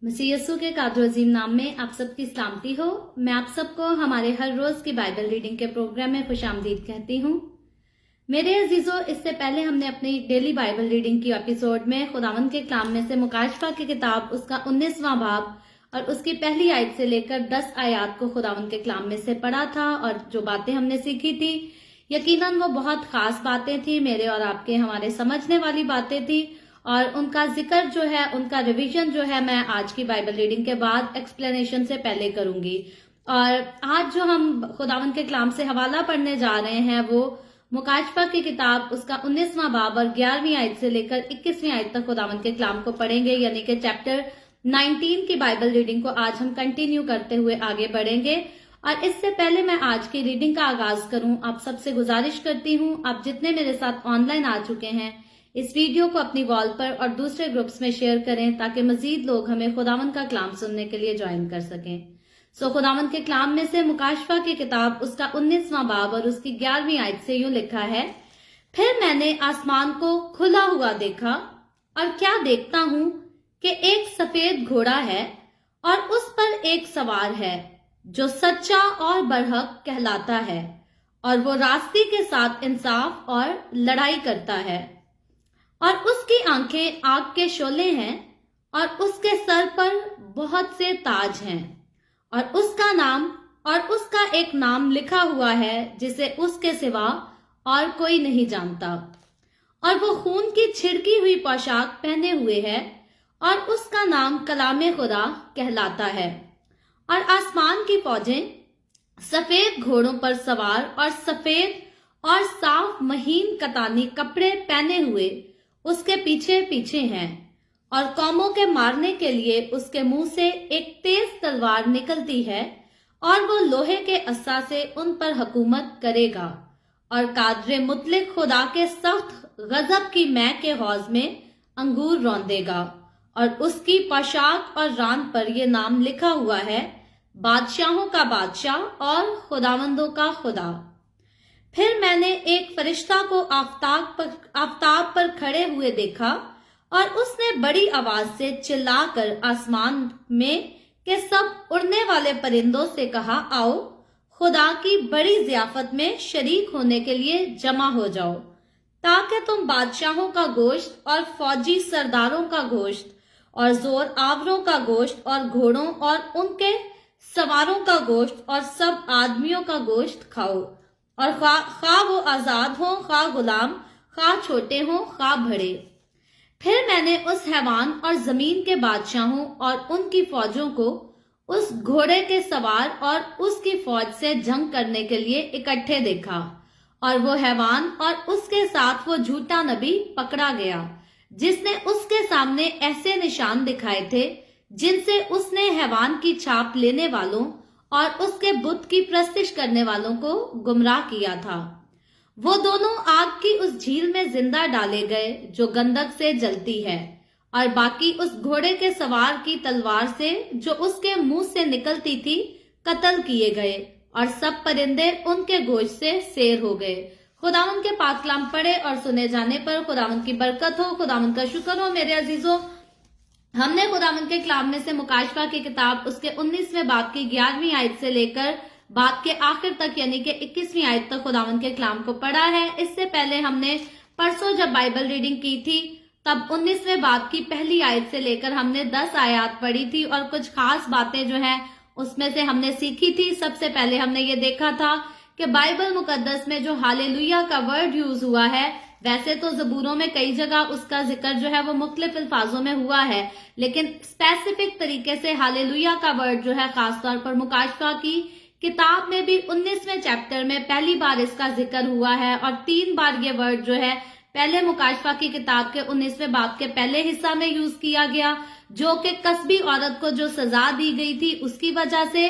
मसीह यस्सु के कादर अजीम नाम में आप सबकी सलामती हो। मैं आप सबको हमारे हर रोज की बाइबल रीडिंग के प्रोग्राम में खुशामदीद कहती हूँ। मेरे अजीजों, इससे पहले हमने अपनी डेली बाइबल रीडिंग की एपिसोड में खुदावंद के कलाम में से मुकाशफा की किताब उसका 19वां बाब और उसकी पहली आयत से लेकर 10 आयत को खुदावंद के कलाम में से पढ़ा था और जो बातें हमने सीखी थी यकीनन वो बहुत खास बातें थी, मेरे और आपके हमारे समझने वाली बातें थी और उनका जिक्र जो है, उनका रिवीजन जो है मैं आज की बाइबल रीडिंग के बाद एक्सप्लेनेशन से पहले करूंगी। और आज जो हम खुदावंद के कलाम से हवाला पढ़ने जा रहे हैं वो मुकाशफा की किताब उसका 19वां बाब और 11वीं आयत से लेकर 21वीं आयत तक खुदावंद के कलाम को पढ़ेंगे, यानी कि चैप्टर 19 की बाइबल रीडिंग को आज हम कंटिन्यू करते हुए आगे बढ़ेंगे। और इससे पहले मैं आज की रीडिंग का आगाज करूं, आप सबसे गुजारिश करती हूं, आप जितने मेरे साथ ऑनलाइन आ चुके हैं इस वीडियो को अपनी वॉल पर और दूसरे ग्रुप्स में शेयर करें ताकि मजीद लोग हमें खुदावंद का कलाम सुनने के लिए ज्वाइन कर सकें। सो खुदावंद के कलाम में से मुकाशफा की किताब उसका 19वां बाब और उसकी 11वीं आयत से यूं लिखा है, फिर मैंने आसमान को खुला हुआ देखा और क्या देखता हूं कि एक सफेद घोड़ा है और उस पर एक सवार है जो सच्चा और बरहक कहलाता है और वो रास्ते के साथ इंसाफ और लड़ाई करता है। और उसकी आंखें आग के शोले हैं और उसके सर पर बहुत से ताज हैं और उसका नाम और उसका एक नाम लिखा हुआ है जिसे उसके सिवा और कोई नहीं जानता। और वो खून की छिड़की हुई पोशाक पहने हुए है और उसका नाम कलामे खुदा कहलाता है। और आसमान की फौजें सफेद घोड़ों पर सवार और सफेद और साफ महीन कतानी कपड़े पहने हुए उसके पीछे पीछे हैं और कौमों के मारने के लिए उसके मुंह से एक तेज तलवार निकलती है और वो लोहे के अस्सा से उन पर हुकूमत करेगा और कादरे मुतलिक खुदा के सख्त गजब की मै के हौज में अंगूर रौंदेगा। और उसकी पोशाक और रान पर यह नाम लिखा हुआ है, बादशाहों का बादशाह और खुदावंदों का खुदा। फिर मैंने एक फरिश्ता को आफताब पर खड़े हुए देखा और उसने बड़ी आवाज से चिल्लाकर आसमान में के सब उड़ने वाले परिंदों से कहा, आओ खुदा की बड़ी ज़ियाफत में शरीक होने के लिए जमा हो जाओ, ताकि तुम बादशाहों का गोश्त और फौजी सरदारों का गोश्त और जोर आवरों का गोश्त और घोड़ों और उनके सवारों का गोश्त और सब आदमियों का गोश्त खाओ, और खा वो आजाद हो, खा गुलाम, खा छोटे हो, खा बड़े। फिर मैंने उस हैवान और जमीन के बादशाहों और उनकी फौजों को उस घोड़े के सवार और उसकी फौज से जंग करने के लिए इकट्ठे देखा और वो हैवान और उसके साथ वो झूठा नबी पकड़ा गया जिसने उसके सामने ऐसे निशान दिखाए थे जिनसे उसने हैवान की छाप लेने वालों और उसके बुत की प्रस्तिश करने वालों को गुमराह किया था। वो दोनों आग की उस झील में जिंदा डाले गए जो गंधक से जलती है और बाकी उस घोड़े के सवार की तलवार से जो उसके मुंह से निकलती थी कत्ल किए गए और सब परिंदे उनके गोश्त से सेर हो गए। खुदावंद के पाक कलाम पढ़े और सुने जाने पर खुदावंद की बरकत हो, खुदावंद का शुक्र हो। मेरे अजीजों, हमने खुदावंद के कलाम में से मुकाशफा की किताब उसके 19वें बाब की 11वीं आयत से लेकर बाब के आखिर तक यानी कि 21वीं आयत तक खुदावंद के कलाम को पढ़ा है। इससे पहले हमने परसों जब बाइबल रीडिंग की थी तब 19वें बाब की पहली आयत से लेकर हमने 10 आयत पढ़ी थी और कुछ खास बातें जो है उसमें से हमने सीखी थी। सबसे पहले हमने ये देखा था कि बाइबल मुकद्दस में जो हालेलुया का वर्ड यूज हुआ है, वैसे तो ज़बूरों में कई जगह उसका जिक्र जो है वो मुख्तलिफ अल्फाजों में हुआ है, लेकिन स्पेसिफिक तरीके से हालेलुया का वर्ड जो है खासतौर पर मुकाशफा की किताब में भी 19वें चैप्टर में पहली बार इसका जिक्र हुआ है और 3 बार ये वर्ड जो है पहले मुकाशफा की किताब के 19वें बाब के पहले हिस्सा में यूज किया गया, जो कि कस्बी औरत को जो सजा दी गई थी उसकी वजह से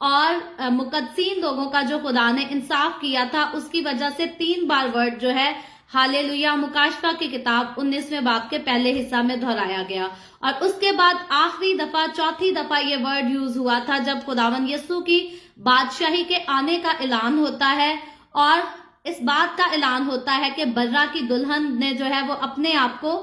और मुकद्दसीन लोगों का जो खुदा ने इंसाफ किया था उसकी वजह से 3 बार वर्ड जो है हालेलुया मुकाशफा की किताब 19वें बाब के पहले हिस्सा में दोहराया गया। और उसके बाद आखिरी दफा चौथी दफा ये वर्ड यूज हुआ था जब खुदावन यस्सु की बादशाही के आने का ऐलान होता है और इस बात का ऐलान होता है कि बर्रा की दुल्हन ने जो है वो अपने आप को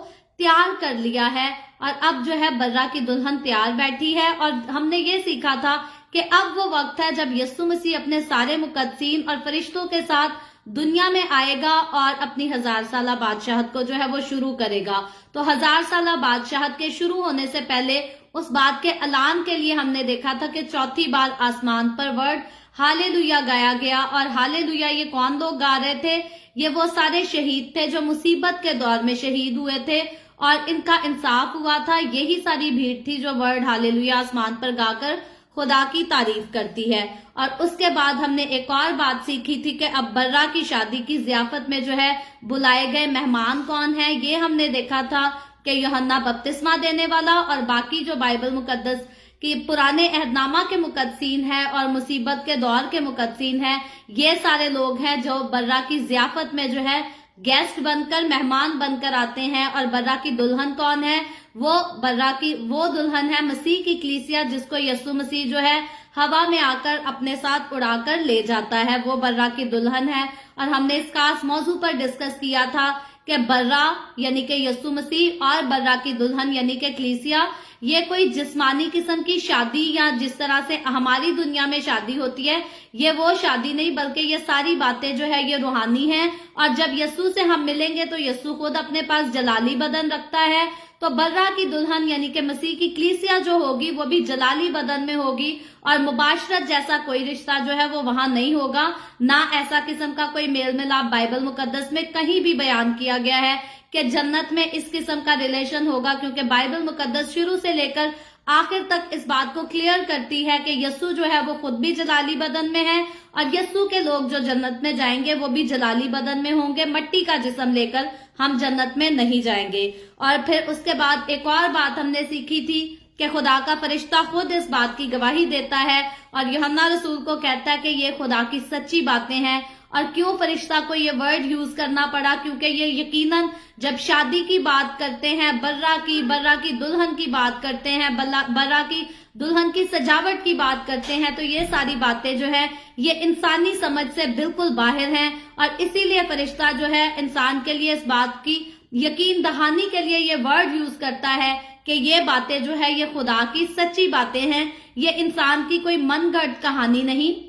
तैयार कर लिया है اور اب جو ہے برا کی دلہن تیار بیٹھی ہے، اور ہم نے یہ سیکھا تھا کہ اب وہ وقت ہے جب یسوع مسیح اپنے سارے مقدسین اور فرشتوں کے ساتھ دنیا میں آئے گا اور اپنی 1000 سالہ بادشاہت کو جو ہے وہ شروع کرے گا۔ تو 1000 سالہ بادشاہت کے شروع ہونے سے پہلے اس بات کے اعلان کے لیے ہم نے دیکھا تھا کہ چوتھی بار آسمان پر ورڈ ہالےلویا گایا گیا، اور ہالےلویا یہ کون لوگ گا رہے تھے؟ یہ وہ سارے شہید تھے جو مصیبت کے دور میں شہید ہوئے تھے اور ان کا انصاف ہوا تھا۔ یہی ساری بھیڑ تھی جو ورڈ ہالےلویا آسمان پر گا کر خدا کی تعریف کرتی ہے۔ اور اس کے بعد ہم نے ایک اور بات سیکھی تھی کہ اب برا کی شادی کی ضیافت میں جو ہے بلائے گئے مہمان کون ہیں۔ یہ ہم نے دیکھا تھا کہ یوحنا بپتسمہ دینے والا اور باقی جو بائبل مقدس کی پرانے عہد نامہ کے مقدسین ہیں اور مصیبت کے دور کے مقدسین ہیں، یہ سارے لوگ ہیں جو برا کی ضیافت میں جو ہے گیسٹ بن کر، مہمان بن کر آتے ہیں۔ اور برا کی دلہن کون ہے؟ وہ برا کی وہ دلہن ہے مسیح کی کلیسیا، جس کو یسوع مسیح جو ہے ہوا میں آ کر اپنے ساتھ اڑا کر لے جاتا ہے، وہ برا کی دلہن ہے۔ اور ہم نے اس خاص موضوع پر ڈسکس کیا تھا کہ برا یعنی کہ یسوع مسیح اور برا کی دلہن یعنی کہ کلیسیا، یہ کوئی جسمانی قسم کی شادی یا جس طرح سے ہماری دنیا میں شادی ہوتی ہے، یہ وہ شادی نہیں، بلکہ یہ ساری باتیں جو ہے یہ روحانی ہیں۔ اور جب یسوع سے ہم ملیں گے تو یسوع خود اپنے پاس جلالی بدن رکھتا ہے، تو برا کی دلہن یعنی کہ مسیح کی کلیسیا جو ہوگی وہ بھی جلالی بدن میں ہوگی، اور مباشرت جیسا کوئی رشتہ جو ہے وہ وہاں نہیں ہوگا، نہ ایسا قسم کا کوئی میل ملاپ بائبل مقدس میں کہیں بھی بیان کیا گیا ہے کہ جنت میں اس قسم کا ریلیشن ہوگا، کیونکہ بائبل مقدس شروع سے لے کر آخر تک اس بات کو کلیئر کرتی ہے کہ یسوع جو ہے وہ خود بھی جلالی بدن میں ہے، اور یسوع کے لوگ جو جنت میں جائیں گے وہ بھی جلالی بدن میں ہوں گے، مٹی کا جسم لے کر ہم جنت میں نہیں جائیں گے۔ اور پھر اس کے بعد ایک اور بات ہم نے سیکھی تھی کہ خدا کا فرشتہ خود اس بات کی گواہی دیتا ہے اور یوحنا رسول کو کہتا ہے کہ یہ خدا کی سچی باتیں ہیں۔ اور کیوں فرشتہ کو یہ ورڈ یوز کرنا پڑا؟ کیونکہ یہ یقیناً جب شادی کی بات کرتے ہیں، برا کی دلہن کی بات کرتے ہیں، برا کی دلہن کی سجاوٹ کی بات کرتے ہیں، تو یہ ساری باتیں جو ہے یہ انسانی سمجھ سے بالکل باہر ہیں، اور اسی لیے فرشتہ جو ہے انسان کے لیے اس بات کی یقین دہانی کے لیے یہ ورڈ یوز کرتا ہے کہ یہ باتیں جو ہے یہ خدا کی سچی باتیں ہیں، یہ انسان کی کوئی من گھڑت کہانی نہیں،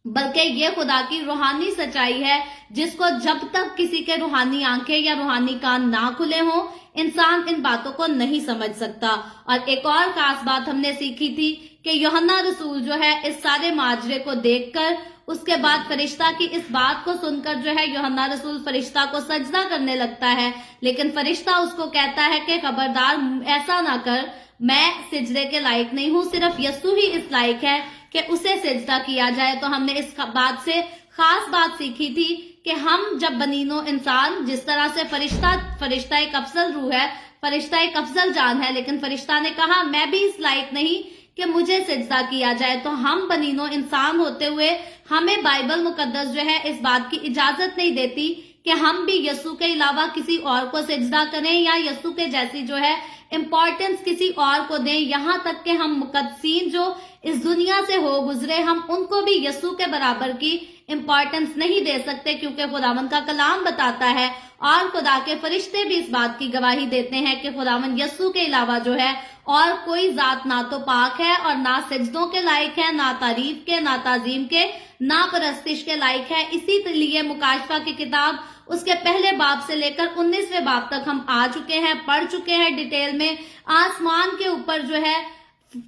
بلکہ یہ خدا کی روحانی سچائی ہے، جس کو جب تک کسی کے روحانی آنکھیں یا روحانی کان نہ کھلے ہوں انسان ان باتوں کو نہیں سمجھ سکتا۔ اور ایک اور خاص بات ہم نے سیکھی تھی کہ یوحنا رسول جو ہے اس سارے ماجرے کو دیکھ کر اس کے بعد فرشتہ کی اس بات کو سن کر جو ہے یوحنا رسول فرشتہ کو سجدہ کرنے لگتا ہے، لیکن فرشتہ اس کو کہتا ہے کہ خبردار ایسا نہ کر، میں سجدے کے لائق نہیں ہوں، صرف یسوع ہی اس لائق ہے کہ اسے سجدہ کیا جائے۔ تو ہم نے اس بات سے خاص بات سیکھی تھی کہ ہم جب بنینو انسان، جس طرح سے فرشتہ ایک افضل روح ہے، فرشتہ ایک افضل جان ہے، لیکن فرشتہ نے کہا میں بھی اس لائق نہیں کہ مجھے سجدہ کیا جائے، تو ہم بنینو انسان ہوتے ہوئے ہمیں بائبل مقدس جو ہے اس بات کی اجازت نہیں دیتی کہ ہم بھی یسوع کے علاوہ کسی اور کو سجدہ کریں یا یسوع کے جیسی جو ہے امپورٹنس کسی اور کو دیں، یہاں تک کہ ہم مقدسین جو اس دنیا سے ہو گزرے ہم ان کو بھی یسوع کے برابر کی امپورٹنس نہیں دے سکتے، کیونکہ خداوند کا کلام بتاتا ہے اور خدا کے فرشتے بھی اس بات کی گواہی دیتے ہیں کہ خداوند یسوع کے علاوہ جو ہے اور کوئی ذات نہ تو پاک ہے اور نہ سجدوں کے لائق ہے، نہ تعریف کے، نہ تعظیم کے، نہ پرستش کے لائق ہے۔ اسی لیے مکاشفہ کی کتاب اس کے پہلے باب سے لے کر 19ویں باب تک ہم آ چکے ہیں، پڑھ چکے ہیں ڈیٹیل میں۔ آسمان کے اوپر جو ہے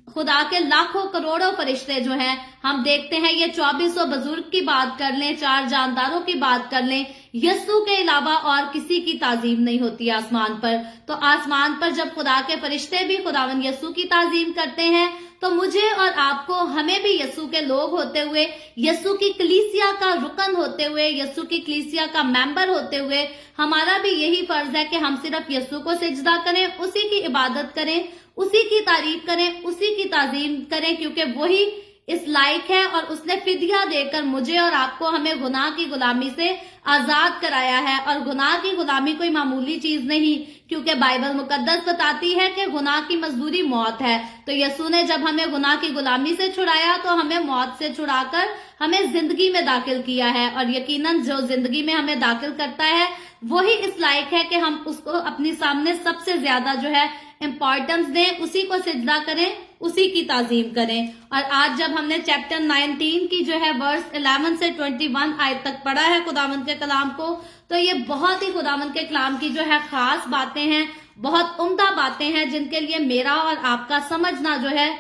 خدا کے لاکھوں کروڑوں فرشتے جو ہیں، ہم دیکھتے ہیں یہ 2400 بزرگ کی بات کر لیں، 4 جانداروں کی بات کر لیں، یسوع کے علاوہ اور کسی کی تعظیم نہیں ہوتی آسمان پر۔ تو آسمان پر جب خدا کے فرشتے بھی خداوند یسوع کی تعظیم کرتے ہیں، تو مجھے اور آپ کو، ہمیں بھی یسوع کے لوگ ہوتے ہوئے، یسوع کی کلیسیا کا رکن ہوتے ہوئے، یسوع کی کلیسیا کا ممبر ہوتے ہوئے، ہمارا بھی یہی فرض ہے کہ ہم صرف یسوع کو سجدہ کریں، اسی کی عبادت کریں، اسی کی تعریف کریں، اسی کی تعظیم کریں، کیونکہ وہی اس لائق ہے اور اس نے فدیہ دے کر مجھے اور آپ کو، ہمیں گناہ کی غلامی سے آزاد کرایا ہے۔ اور گناہ کی غلامی کوئی معمولی چیز نہیں، کیونکہ بائبل مقدس بتاتی ہے کہ گناہ کی مزدوری موت ہے۔ تو یسوع نے جب ہمیں گناہ کی غلامی سے چھڑایا تو ہمیں موت سے چھڑا کر ہمیں زندگی میں داخل کیا ہے، اور یقیناً جو زندگی میں ہمیں داخل کرتا ہے वही इस लायक है कि हम उसको अपने सामने सबसे ज्यादा जो है इम्पोर्टेंस दें, उसी को सिजदा करें, उसी की ताजीम करें। और आज जब हमने चैप्टर 19 की जो है वर्स 11 से 21 आयत तक पढ़ा है खुदावंद के कलाम को, तो ये बहुत ही खुदावंद के कलाम की जो है खास बातें हैं, बहुत उम्दा बातें हैं जिनके लिए मेरा और आपका समझना जो है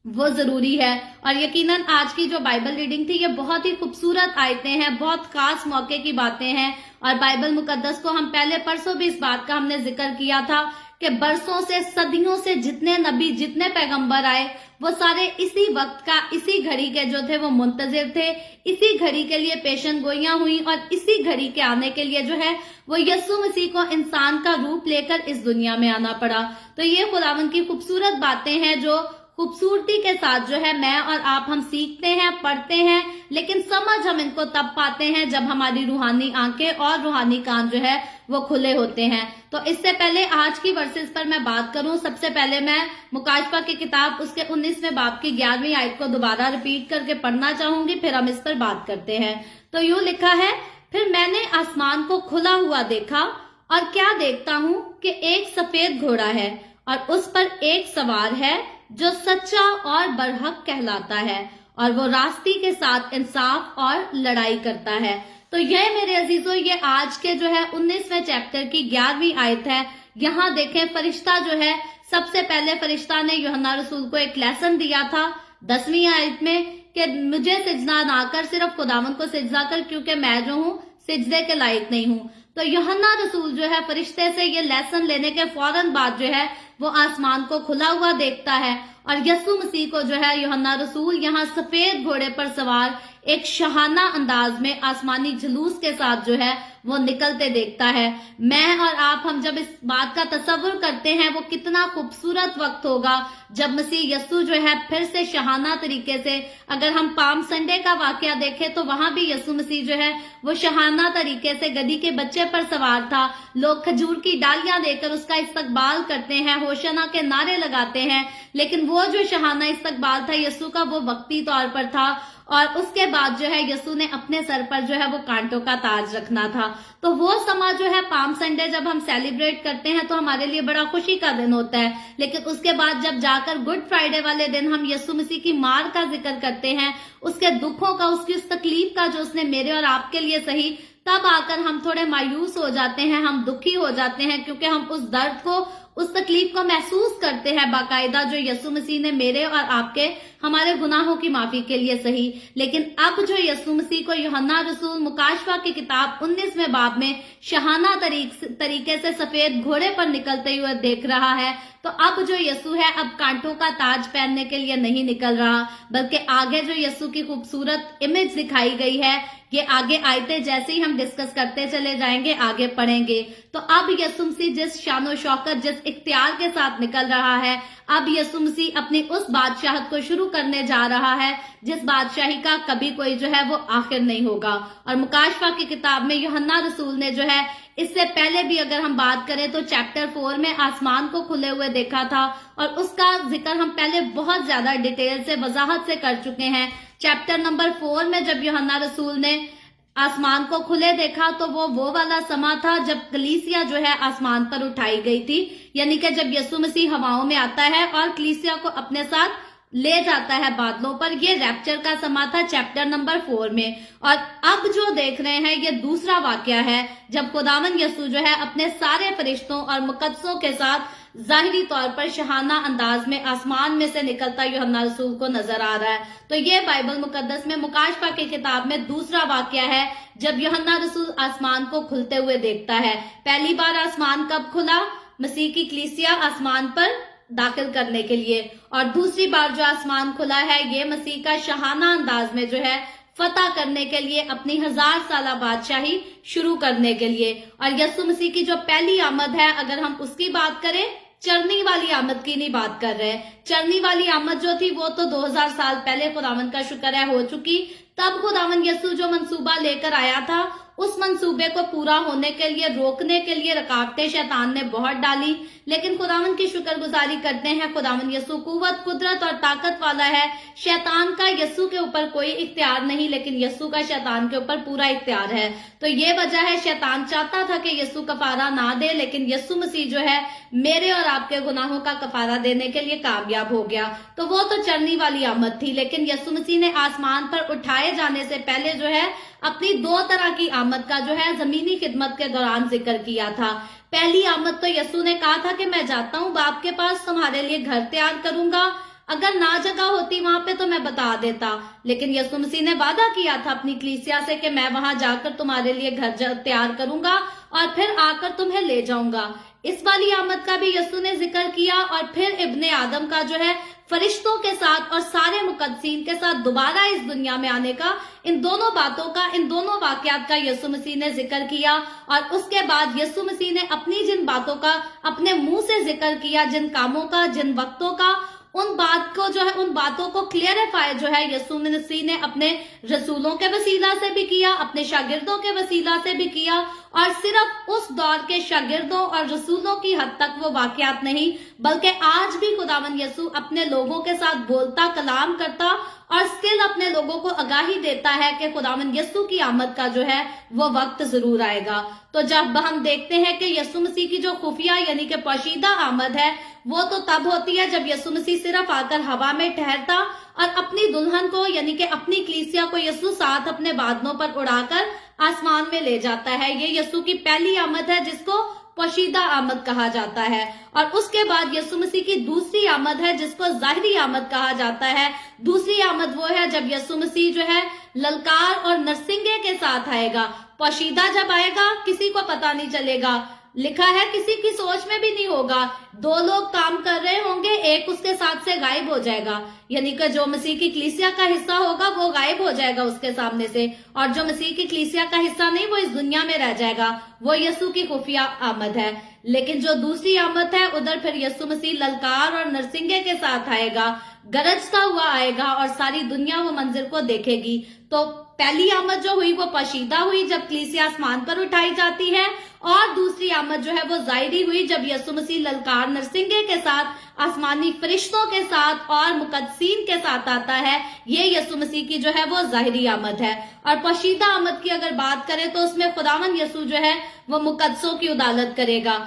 वो जरूरी है। और यकीनन आज की जो बाइबल रीडिंग थी ये बहुत ही खूबसूरत आयतें हैं, बहुत खास मौके की बातें हैं। और बाइबल मुकद्दस को हम पहले परसों भी इस बात का हमने जिक्र किया था कि बरसों से, सदियों से जितने नबी, जितने पैगंबर आए, वो सारे इसी वक्त का, इसी घड़ी के जो थे वो मुंतजिर थे, इसी घड़ी के लिए पेशन गोइयां हुई और इसी घड़ी के आने के लिए जो है वो यीशु मसीह को इंसान का रूप लेकर इस दुनिया में आना पड़ा। तो ये खुदावंद की खूबसूरत बातें हैं जो खूबसूरती के साथ जो है मैं और आप हम सीखते हैं, पढ़ते हैं, लेकिन समझ हम इनको तब पाते हैं जब हमारी रूहानी आंखें और रूहानी कान जो है वो खुले होते हैं। तो इससे पहले आज की वर्सेस पर मैं बात करूं, सबसे पहले मैं मुकाशफा की किताब उसके 19वें बाब की 11वीं आयत को दोबारा रिपीट करके पढ़ना चाहूंगी, फिर हम इस पर बात करते हैं। तो यूं लिखा है, फिर मैंने आसमान को खुला हुआ देखा और क्या देखता हूं कि एक सफेद घोड़ा है और उस पर एक सवार है जो सच्चा और बरहक कहलाता है और वो रास्ते के साथ इंसाफ और लड़ाई करता है। तो यह मेरे अजीजों ये आज के जो है 19वें चैप्टर की 11वीं आयत है। यहाँ देखें, फरिश्ता जो है, सबसे पहले फरिश्ता ने यूहन्ना रसूल को एक लेसन दिया था 10वीं आयत में कि मुझे सिजदा ना कर, सिर्फ खुदावंद को सिजदा कर क्योंकि मैं जो हूँ सिजदे के लायक नहीं हूँ। तो यूहन्ना रसूल जो है फरिश्ते से ये लेसन लेने के फौरन बाद जो है वो आसमान को खुला हुआ देखता है और यीशु मसीह को जो है यूहन्ना रसूल यहाँ सफेद घोड़े पर सवार एक शहाना अंदाज में आसमानी जुलूस के साथ जो है वो निकलते देखता है। मैं और आप, हम जब इस बात का तसव्वुर करते हैं वो कितना खूबसूरत वक्त होगा जब मसीह यीशु जो है फिर से शहाना तरीके से, अगर हम पाम संडे का वाकया देखें तो वहां भी यीशु मसीह जो है वो शहाना तरीके से गधी के बच्चे पर सवार था। लोग खजूर की डालियां देकर उसका इस्तकबाल करते हैं, होशना के नारे लगाते हैं, लेकिन वो जो शहाना इस्तकबाल था यीशु का वो वक्ती तौर पर था। और उसके बाद जो है यीशु ने अपने सर पर जो है वो कांटों का ताज रखना था। तो वो समा जो है पाम संडे जब हम सेलिब्रेट करते हैं तो हमारे लिए बड़ा खुशी का दिन होता है, लेकिन उसके बाद जब जाकर गुड फ्राइडे वाले दिन हम यीशु मसीह की मार का जिक्र करते हैं, उसके दुखों का, उसकी उस तकलीफ का जो उसने मेरे और आपके लिए सही, तब आकर हम थोड़े मायूस हो जाते हैं, हम दुखी हो जाते हैं क्योंकि हम उस दर्द को, उस तकलीफ को महसूस करते हैं बाकायदा जो यीशु मसीह ने मेरे और आपके, हमारे गुनाहों की माफी के लिए सही। लेकिन अब जो यीशु मसीह को यूहन्ना रसूल मुकाशफा की किताब 19वें बाब में शहाना तरीके से सफेद घोड़े पर निकलते हुए देख रहा है, तो अब जो यीशु है अब कांटों का ताज पहनने के लिए नहीं निकल रहा, बल्कि आगे जो यीशु की खूबसूरत इमेज दिखाई गई है, ये आगे आयतें जैसे ही हम डिस्कस करते चले जाएंगे, आगे पढ़ेंगे। तो अब यीशु मसीह जिस शानो शौकत, जिस इख्तियार के साथ निकल रहा है, अब यीशु मसीह अपनी उस बादशाहत को शुरू करने जा रहा है जिस बादशाही का कभी कोई जो है वो आखिर नहीं होगा। और मुकाशफा की किताब में यूहन्ना रसूल ने जो है, इससे पहले भी अगर हम बात करें तो चैप्टर 4 में आसमान को खुले हुए देखा था और उसका जिक्र हम पहले बहुत ज्यादा डिटेल से, वजाहत से कर चुके हैं। चैप्टर नंबर 4 में जब यूहन्ना रसूल ने आसमान को खुले देखा तो वो वाला समा था जब कलीसिया जो है आसमान पर उठाई गई थी, यानी कि जब यीशु मसीह हवाओं में आता है और कलीसिया को अपने साथ ले जाता है बादलों पर। ये रैप्चर का समा था चैप्टर नंबर 4 में। और अब जो देख रहे हैं ये दूसरा वाकया है जब खुदावंद यीशु जो है अपने सारे फरिश्तों और मुकद्दसों के साथ जाहिरी तौर पर शहाना अंदाज में आसमान में से निकलता यूहन्ना रसूल को नजर आ रहा है। तो ये बाइबल मुकद्दस में मुकाशफा की किताब में दूसरा वाकया है जब यूहन्ना रसूल आसमान को खुलते हुए देखता है। पहली बार आसमान कब खुला? मसीह की कलीसिया आसमान पर दाखिल करने के लिए, और दूसरी बार जो आसमान खुला है ये मसीह का शहाना अंदाज में जो है फतह करने के लिए, अपनी 1000 साला बादशाही शुरू करने के लिए। और यीशु मसीह की जो पहली आमद है, अगर हम उसकी बात करें, चरनी वाली आमद की नहीं बात कर रहे हैं। चरनी वाली आमद जो थी वो तो 2000 साल पहले खुदावंद का शुक्र है हो चुकी। तब खुदावंद यीशु जो मंसूबा लेकर आया था उस मंसूबे को पूरा होने के लिए, रोकने के लिए रुकावटें शैतान ने बहुत डाली, लेकिन खुदावन की शुक्रगुजारी करते हैं। खुदावन यसू कुव्वत, कुदरत और ताकत वाला है। शैतान का यसू के ऊपर कोई इख्तियार नहीं, लेकिन यसू का शैतान के ऊपर पूरा इख्तियार है। तो ये वजह है, शैतान चाहता था कि यसू कफारा ना दे, लेकिन यसू मसीह जो है मेरे और आपके गुनाहों का कफारा देने के लिए कामयाब हो गया। तो वो तो चढ़ने वाली आमद थी, लेकिन यसू मसीह ने आसमान पर उठाए जाने से पहले जो है अपनी 2 तरह की आमद का जो है जमीनी खिदमत के दौरान जिक्र किया था। पहली आमद तो यसू ने कहा था कि मैं जाता हूँ बाप के पास, तुम्हारे लिए घर तैयार करूंगा, अगर ना जगह होती वहां पे तो मैं बता देता। लेकिन यसू मसीह ने वादा किया था अपनी कलीसिया से कि मैं वहां जाकर तुम्हारे लिए घर तैयार करूंगा और फिर आकर तुम्हें ले जाऊंगा। इस वाली आमद का भी यसू ने जिक्र किया। और फिर इब्ने आदम का जो है फरिश्तों के साथ और सारे मुकद्दसीन के साथ दोबारा इस दुनिया में आने का, इन दोनों बातों का, इन दोनों वाकयात का यसू मसीह ने जिक्र किया। और उसके बाद यसू मसीह ने अपनी जिन बातों का अपने मुंह से जिक्र किया, जिन कामों का, जिन वक्तों का, उन बातों को क्लियरिफाई जो है यसू मसीह ने अपने रसूलों के वसीला से भी किया, अपने शागिर्दों के वसीला से भी किया। और सिर्फ उस दौर के शागिर्दों और रसूलों की हद तक वो वाकयात नहीं, बल्कि आज भी खुदावन यसू अपने लोगों के साथ बोलता, कलाम करता और स्टिल अपने लोगों को आगाही देता है कि खुदावन यसू की आमद का जो है वो वक्त जरूर आएगा। तो जब हम देखते हैं कि यसू मसीह की जो खुफिया यानी कि पोशीदा आमद है, वो तो तब होती है जब यसू मसीह सिर्फ आकर हवा में ठहरता और अपनी दुल्हन को यानी कि अपनी कलीसिया को यसू साथ अपने बादलों पर उड़ाकर आसमान में ले जाता है। ये यसू की पहली आमद है जिसको पोशीदा आमद कहा जाता है। और उसके बाद यसू मसीह की दूसरी आमद है जिसको जाहिरी आमद कहा जाता है। दूसरी आमद वो है जब यसू मसीह जो है ललकार और नरसिंगे के साथ आएगा। पोशीदा जब आएगा किसी को पता नहीं चलेगा, लिखा है किसी की सोच में भी नहीं होगा। 2 लोग काम कर रहे होंगे, एक उसके साथ से गायब हो जाएगा, यानी कि जो मसीह की कलीसिया का हिस्सा होगा वो गायब हो जाएगा उसके सामने से, और जो मसीह की कलीसिया का हिस्सा नहीं वो इस दुनिया में रह जाएगा। वो यसू की खुफिया आमद है। लेकिन जो दूसरी आमद है उधर फिर यसू मसीह ललकार और नरसिंगे के साथ आएगा, गरजता हुआ आएगा और सारी दुनिया वो मंजिल को देखेगी। तो पहली आमद जो हुई वो पोशीदा हुई जब कलीसिया आसमान पर उठाई जाती है, और दूसरी आमद जो है वो जाहिरी हुई जब यसू मसीह ललकार नरसिंगे के साथ आसमानी फरिश्तों के साथ और मुकद्दसीन के साथ आता है। ये यसू मसीह की जो है वो जाहिरी आमद है। और पोशीदा आमद की अगर बात करें तो उसमें खुदावन यसू जो है वो मुकद्दसों की उदालत करेगा।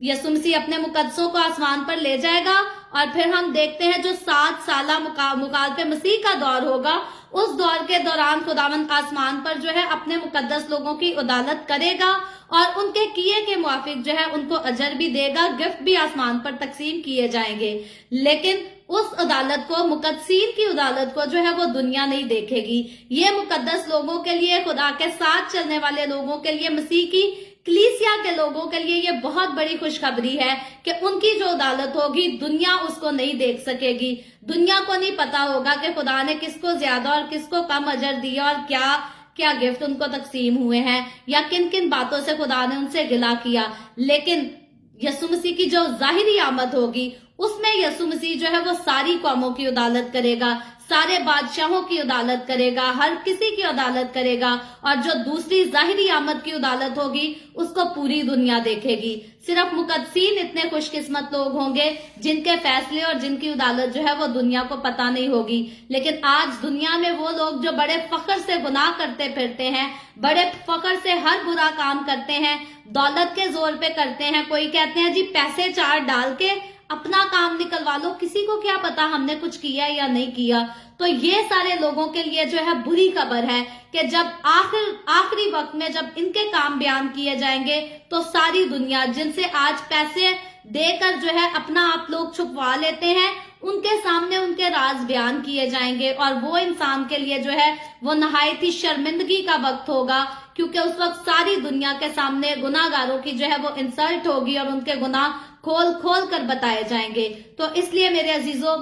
यसू मसीह अपने मुकद्दसों को आसमान पर ले जाएगा और फिर हम देखते हैं जो 7 साला मुकालफे मसीह का दौर होगा, उस दौर के दौरान खुदावंद आसमान पर जो है अपने मुकद्दस लोगों की उदालत करेगा और उनके किए के मुआफिक जो है उनको अजर भी देगा, गिफ्ट भी आसमान पर तकसीम किए जाएंगे। लेकिन उस अदालत को, मुकद्दसीन की अदालत को जो है वो दुनिया नहीं देखेगी। ये मुकद्दस लोगों के लिए, खुदा के साथ चलने वाले लोगों के लिए, मसीह की कलीसिया के लोगों के लिए ये बहुत बड़ी खुशखबरी है कि उनकी जो अदालत होगी दुनिया उसको नहीं देख सकेगी। दुनिया को नहीं पता होगा कि खुदा ने किसको ज्यादा और किसको कम अजर दिया और क्या क्या गिफ्ट उनको तकसीम हुए हैं या किन किन बातों से खुदा ने उनसे गिला किया। लेकिन यसू मसीह की जो जाहिरी आमद होगी उसमें यसू मसीह जो है वो सारी कौमों की अदालत करेगा, सारे बादशाहों की अदालत करेगा, हर किसी की अदालत करेगा। और जो दूसरी जाहिरी आमद की अदालत होगी उसको पूरी दुनिया देखेगी। सिर्फ मुकद्दसीन इतने खुशकिस्मत लोग होंगे जिनके फैसले और जिनकी अदालत जो है वो दुनिया को पता नहीं होगी। लेकिन आज दुनिया में वो लोग जो बड़े फख्र से गुनाह करते फिरते हैं, बड़े फख्र से हर बुरा काम करते हैं, दौलत के जोर पे करते हैं। कोई कहते हैं जी पैसे 4 डाल के अपना काम निकलवा लो, किसी को क्या पता हमने कुछ किया या नहीं किया। तो ये सारे लोगों के लिए जो है बुरी खबर है कि जब आखिरी वक्त में जब इनके काम बयान किए जाएंगे तो सारी दुनिया जिनसे आज पैसे देकर जो है अपना आप लोग छुपवा लेते हैं, उनके सामने उनके राज बयान किए जाएंगे। और वो इंसान के लिए जो है वो नहायत ही शर्मिंदगी का वक्त होगा, क्योंकि उस वक्त सारी दुनिया के सामने गुनाहगारों की जो है वो इंसल्ट होगी और उनके गुनाह खोल खोल कर बताए जाएंगे। तो इसलिए मेरे अजीजों,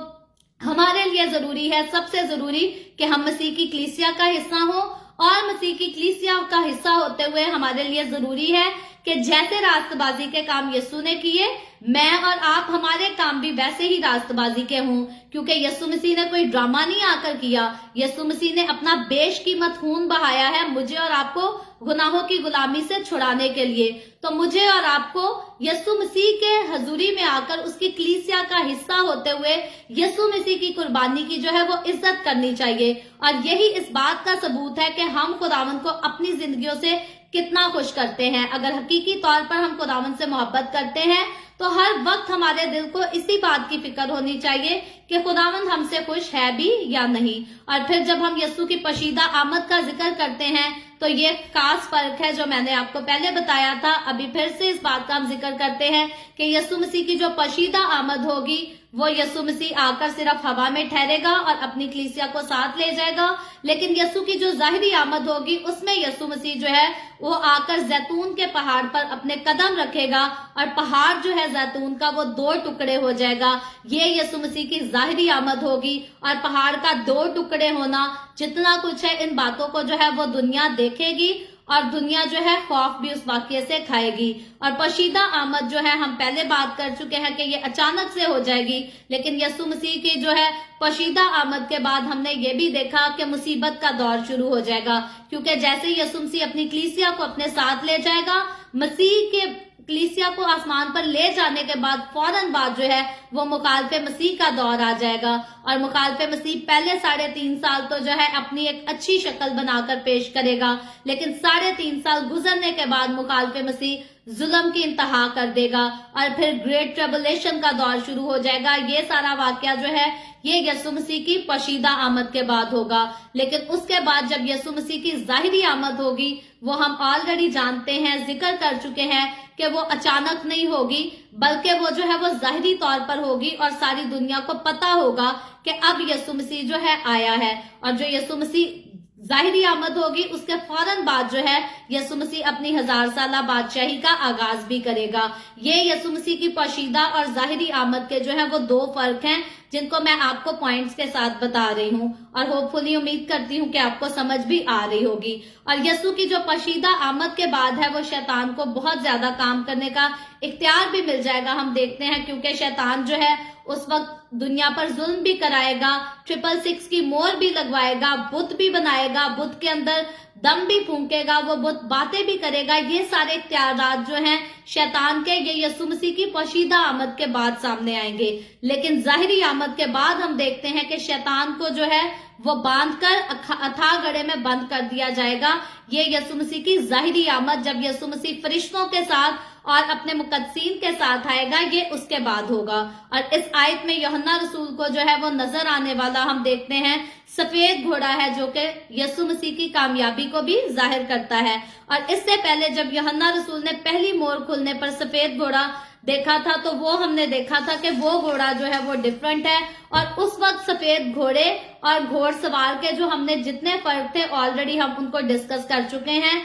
हमारे लिए जरूरी है, सबसे जरूरी, कि हम मसीह की कलीसिया का हिस्सा हो। और मसीह की कलीसिया का हिस्सा होते हुए हमारे लिए जरूरी है کہ جیسے راستبازی کے کام یسوع نے کیے میں اور آپ ہمارے کام بھی ویسے ہی راستبازی کے ہوں، کیونکہ یسوع مسیح نے کوئی ڈرامہ نہیں آ کر کیا۔ یسوع مسیح نے اپنا بیش قیمت خون بہایا ہے مجھے اور آپ کو گناہوں کی غلامی سے چھڑانے کے لیے۔ تو مجھے اور آپ کو یسوع مسیح کے حضوری میں آ کر اس کی کلیسیا کا حصہ ہوتے ہوئے یسوع مسیح کی قربانی کی جو ہے وہ عزت کرنی چاہیے، اور یہی اس بات کا ثبوت ہے کہ ہم خداوند کو اپنی زندگیوں سے کتنا خوش کرتے ہیں۔ اگر حقیقی طور پر ہم خداوند سے محبت کرتے ہیں تو ہر وقت ہمارے دل کو اسی بات کی فکر ہونی چاہیے کہ خداوند ہم سے خوش ہے بھی یا نہیں۔ اور پھر جب ہم یسوع کی پوشیدہ آمد کا ذکر کرتے ہیں تو یہ خاص فرق ہے جو میں نے آپ کو پہلے بتایا تھا، ابھی پھر سے اس بات کا ہم ذکر کرتے ہیں کہ یسوع مسیح کی جو پوشیدہ آمد ہوگی وہ یسوع مسیح آ کر صرف ہوا میں ٹھہرے گا اور اپنی کلیسیا کو ساتھ لے جائے گا، لیکن یسوع کی جو ظاہری آمد ہوگی اس میں یسوع مسیح جو ہے وہ آ کر زیتون کے پہاڑ پر اپنے قدم رکھے گا، اور پہاڑ جو ہے زیتون کا وہ 2 ٹکڑے ہو جائے گا۔ یہ یسوع مسیح کی ظاہری آمد ہوگی، اور پہاڑ کا 2 ٹکڑے ہونا، جتنا کچھ ہے ان باتوں کو جو ہے وہ دنیا دیکھے گی، اور دنیا جو ہے خوف بھی اس واقعے سے کھائے گی۔ اور پوشیدہ آمد جو ہے ہم پہلے بات کر چکے ہیں کہ یہ اچانک سے ہو جائے گی، لیکن یسوع مسیح کی جو ہے پوشیدہ آمد کے بعد ہم نے یہ بھی دیکھا کہ مصیبت کا دور شروع ہو جائے گا، کیونکہ جیسے یسوع مسیح اپنی کلیسیا کو اپنے ساتھ لے جائے گا، مسیح کے کلیسیا کو آسمان پر لے جانے کے بعد فوراً بعد جو ہے وہ مخالف مسیح کا دور آ جائے گا، اور مخالف مسیح پہلے 3.5 سال تو جو ہے اپنی ایک اچھی شکل بنا کر پیش کرے گا، لیکن 3.5 سال گزرنے کے بعد مخالف مسیح ظلم کی انتہا کر دے گا، اور پھر گریٹ ٹریبولیشن کا دور شروع ہو جائے گا۔ یہ سارا واقعہ جو ہے یہ یسوع مسیح کی پوشیدہ آمد کے بعد ہوگا، لیکن اس کے بعد جب یسوع مسیح کی ظاہری آمد ہوگی وہ ہم آلریڈی جانتے ہیں، ذکر کر چکے ہیں کہ وہ اچانک نہیں ہوگی، بلکہ وہ جو ہے وہ ظاہری طور پر ہوگی، اور ساری دنیا کو پتا ہوگا کہ اب یسوع مسیح جو ہے آیا ہے۔ اور جو یسوع مسیح ظاہری آمد ہوگی اس کے فوراً بعد جو ہے یسوع مسیح اپنی 1000 سالہ بادشاہی کا آغاز بھی کرے گا۔ یہ یسوع مسیح کی پوشیدہ اور ظاہری آمد کے جو ہے وہ 2 فرق ہیں جن کو میں آپ کو پوائنٹس کے ساتھ بتا رہی ہوں، اور ہوپ فلی امید کرتی ہوں کہ آپ کو سمجھ بھی آ رہی ہوگی۔ اور یسوع کی جو پوشیدہ آمد کے بعد ہے وہ شیطان کو بہت زیادہ کام کرنے کا اختیار بھی مل جائے گا، ہم دیکھتے ہیں، کیونکہ شیطان جو ہے اس وقت دنیا پر ظلم بھی کرائے گا، 666 کی مہر بھی لگوائے گا، بت بھی بنائے گا، بت کے اندر دم بھی پھونکے گا، وہ بت باتیں بھی کرے گا۔ یہ سارے اختیارات جو ہیں شیطان کے، یہ یسوع مسیح کی پوشیدہ آمد کے بعد سامنے آئیں گے، لیکن ظاہری آمد کے بعد ہم دیکھتے ہیں کہ شیطان کو جو ہے وہ باندھ کر اتھا گڑھے میں بند کر دیا جائے گا۔ یہ یسوع مسیح کی ظاہری آمد جب یسوع مسیح فرشتوں کے ساتھ اور اپنے مقدسین کے ساتھ آئے گا، یہ اس کے بعد ہوگا۔ اور اس آیت میں یوحنا رسول کو جو ہے وہ نظر آنے والا ہم دیکھتے ہیں سفید گھوڑا ہے، جو کہ یسوع مسیح کی کامیابی کو بھی ظاہر کرتا ہے۔ اور اس سے پہلے جب یوحنا رسول نے پہلی مہر کھلنے پر سفید گھوڑا دیکھا تھا تو وہ ہم نے دیکھا تھا کہ وہ گھوڑا جو ہے وہ ڈیفرنٹ ہے، اور اس وقت سفید گھوڑے اور گھوڑ سوار کے جو ہم نے جتنے فرق تھے آلریڈی ہم ان کو ڈسکس کر چکے ہیں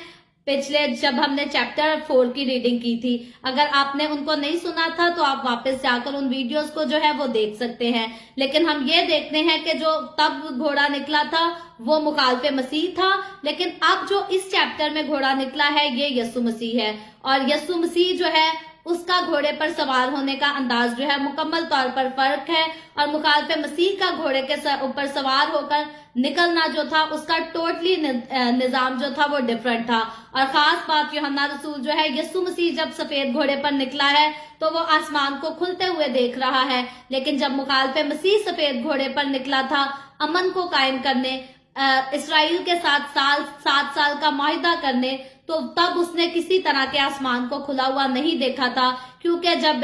پچھلے جب ہم نے چیپٹر 4 کی ریڈنگ کی تھی۔ اگر آپ نے ان کو نہیں سنا تھا تو آپ واپس جا کر ان ویڈیوز کو جو ہے وہ دیکھ سکتے ہیں، لیکن ہم یہ دیکھتے ہیں کہ جو تب گھوڑا نکلا تھا وہ مخالف مسیح تھا، لیکن اب جو اس چیپٹر میں گھوڑا نکلا ہے یہ یسوع مسیح ہے، اور یسوع مسیح جو ہے اس کا گھوڑے پر سوار ہونے کا انداز جو ہے مکمل طور پر فرق ہے، اور مخالف مسیح کا گھوڑے کے اوپر سوار ہو کر نکلنا جو تھا اس کا ٹوٹلی نظام جو تھا وہ ڈیفرنٹ تھا۔ اور خاص بات یوحنا رسول جو ہے یسوع مسیح جب سفید گھوڑے پر نکلا ہے تو وہ آسمان کو کھلتے ہوئے دیکھ رہا ہے، لیکن جب مخالف مسیح سفید گھوڑے پر نکلا تھا امن کو قائم کرنے، اسرائیل کے ساتھ 7 سال کا معاہدہ کرنے، تو تب اس نے کسی طرح کے آسمان کو کھلا ہوا نہیں دیکھا تھا، کیونکہ جب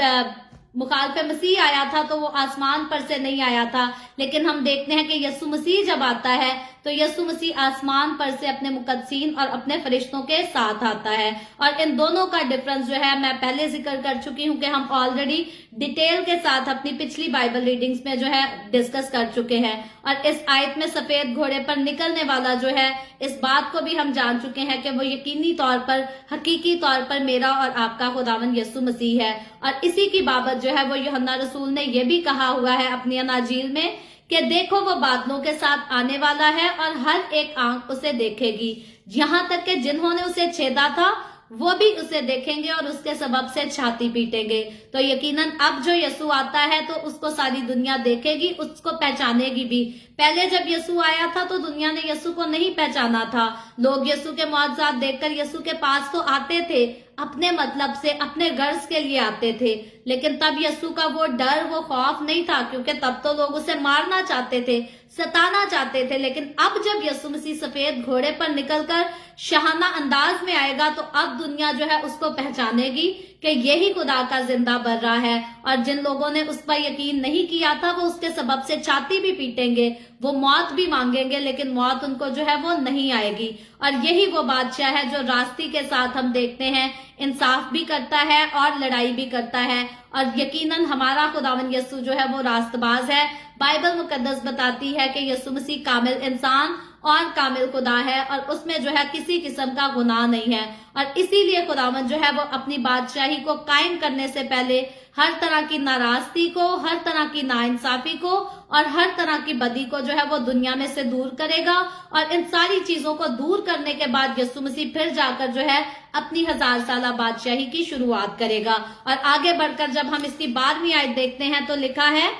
مخالف مسیح آیا تھا تو وہ آسمان پر سے نہیں آیا تھا، لیکن ہم دیکھتے ہیں کہ یسوع مسیح جب آتا ہے تو یسوع مسیح آسمان پر سے اپنے مقدسین اور اپنے فرشتوں کے ساتھ آتا ہے۔ اور ان دونوں کا ڈفرنس جو ہے میں پہلے ذکر کر چکی ہوں کہ ہم آلریڈی ڈیٹیل کے ساتھ اپنی پچھلی بائبل ریڈنگز میں جو ہے ڈسکس کر چکے ہیں، اور اس آیت میں سفید گھوڑے پر نکلنے والا جو ہے اس بات کو بھی ہم جان چکے ہیں کہ وہ یقینی طور پر حقیقی طور پر میرا اور آپ کا خداوند یسوع مسیح ہے۔ اور اسی کی بابت جو ہے وہ یوحنا رسول نے یہ بھی کہا ہوا ہے اپنی اناجیل میں کہ دیکھو وہ بادلوں کے ساتھ آنے والا ہے اور ہر ایک آنکھ اسے دیکھے گی، یہاں تک کہ جنہوں نے اسے چھیدا تھا वो भी उसे देखेंगे और उसके सबब से छाती पीटेंगे। तो यकीनन अब जो यसू आता है तो उसको सारी दुनिया देखेगी, उसको पहचानेगी भी। पहले जब यसू आया था तो दुनिया ने यसू को नहीं पहचाना था। लोग यसू के मौजज़ात देखकर यसू के पास तो आते थे, अपने मतलब से, अपने गर्ज के लिए आते थे, लेकिन तब यसू का वो डर, वो खौफ नहीं था, क्योंकि तब तो लोग उसे मारना चाहते थे, सताना चाहते थे। लेकिन अब जब यसू मसीह सफेद घोड़े पर निकलकर शाहाना अंदाज में आएगा तो अब दुनिया जो है उसको पहचानेगी कि यही खुदा का जिंदा बर्रा है। और जिन लोगों ने उस पर यकीन नहीं किया था वो उसके सबब से छाती भी पीटेंगे, वो मौत भी मांगेंगे, लेकिन मौत उनको जो है वो नहीं आएगी। और यही वो बादशाह है जो रास्ती के साथ हम देखते हैं इंसाफ भी करता है और लड़ाई भी करता है। और यकीनन हमारा खुदावन यसू जो है वो रास्तबाज है। बाइबल मुकद्दस बताती है कि यसू मसीह कामिल इंसान और कामिल खुदा है और उसमें जो है किसी किस्म का गुनाह नहीं है। और इसीलिए खुदावन जो है वो अपनी बादशाही को कायम करने से पहले हर तरह की नाराजगी को, हर तरह की नाइंसाफी को और हर तरह की बदी को जो है वो दुनिया में से दूर करेगा। और इन सारी चीजों को दूर करने के बाद यसू मसीह फिर जाकर जो है अपनी 1000 साला बादशाही की शुरुआत करेगा। और आगे बढ़कर जब हम इसकी 12वीं आयत देखते हैं तो लिखा है,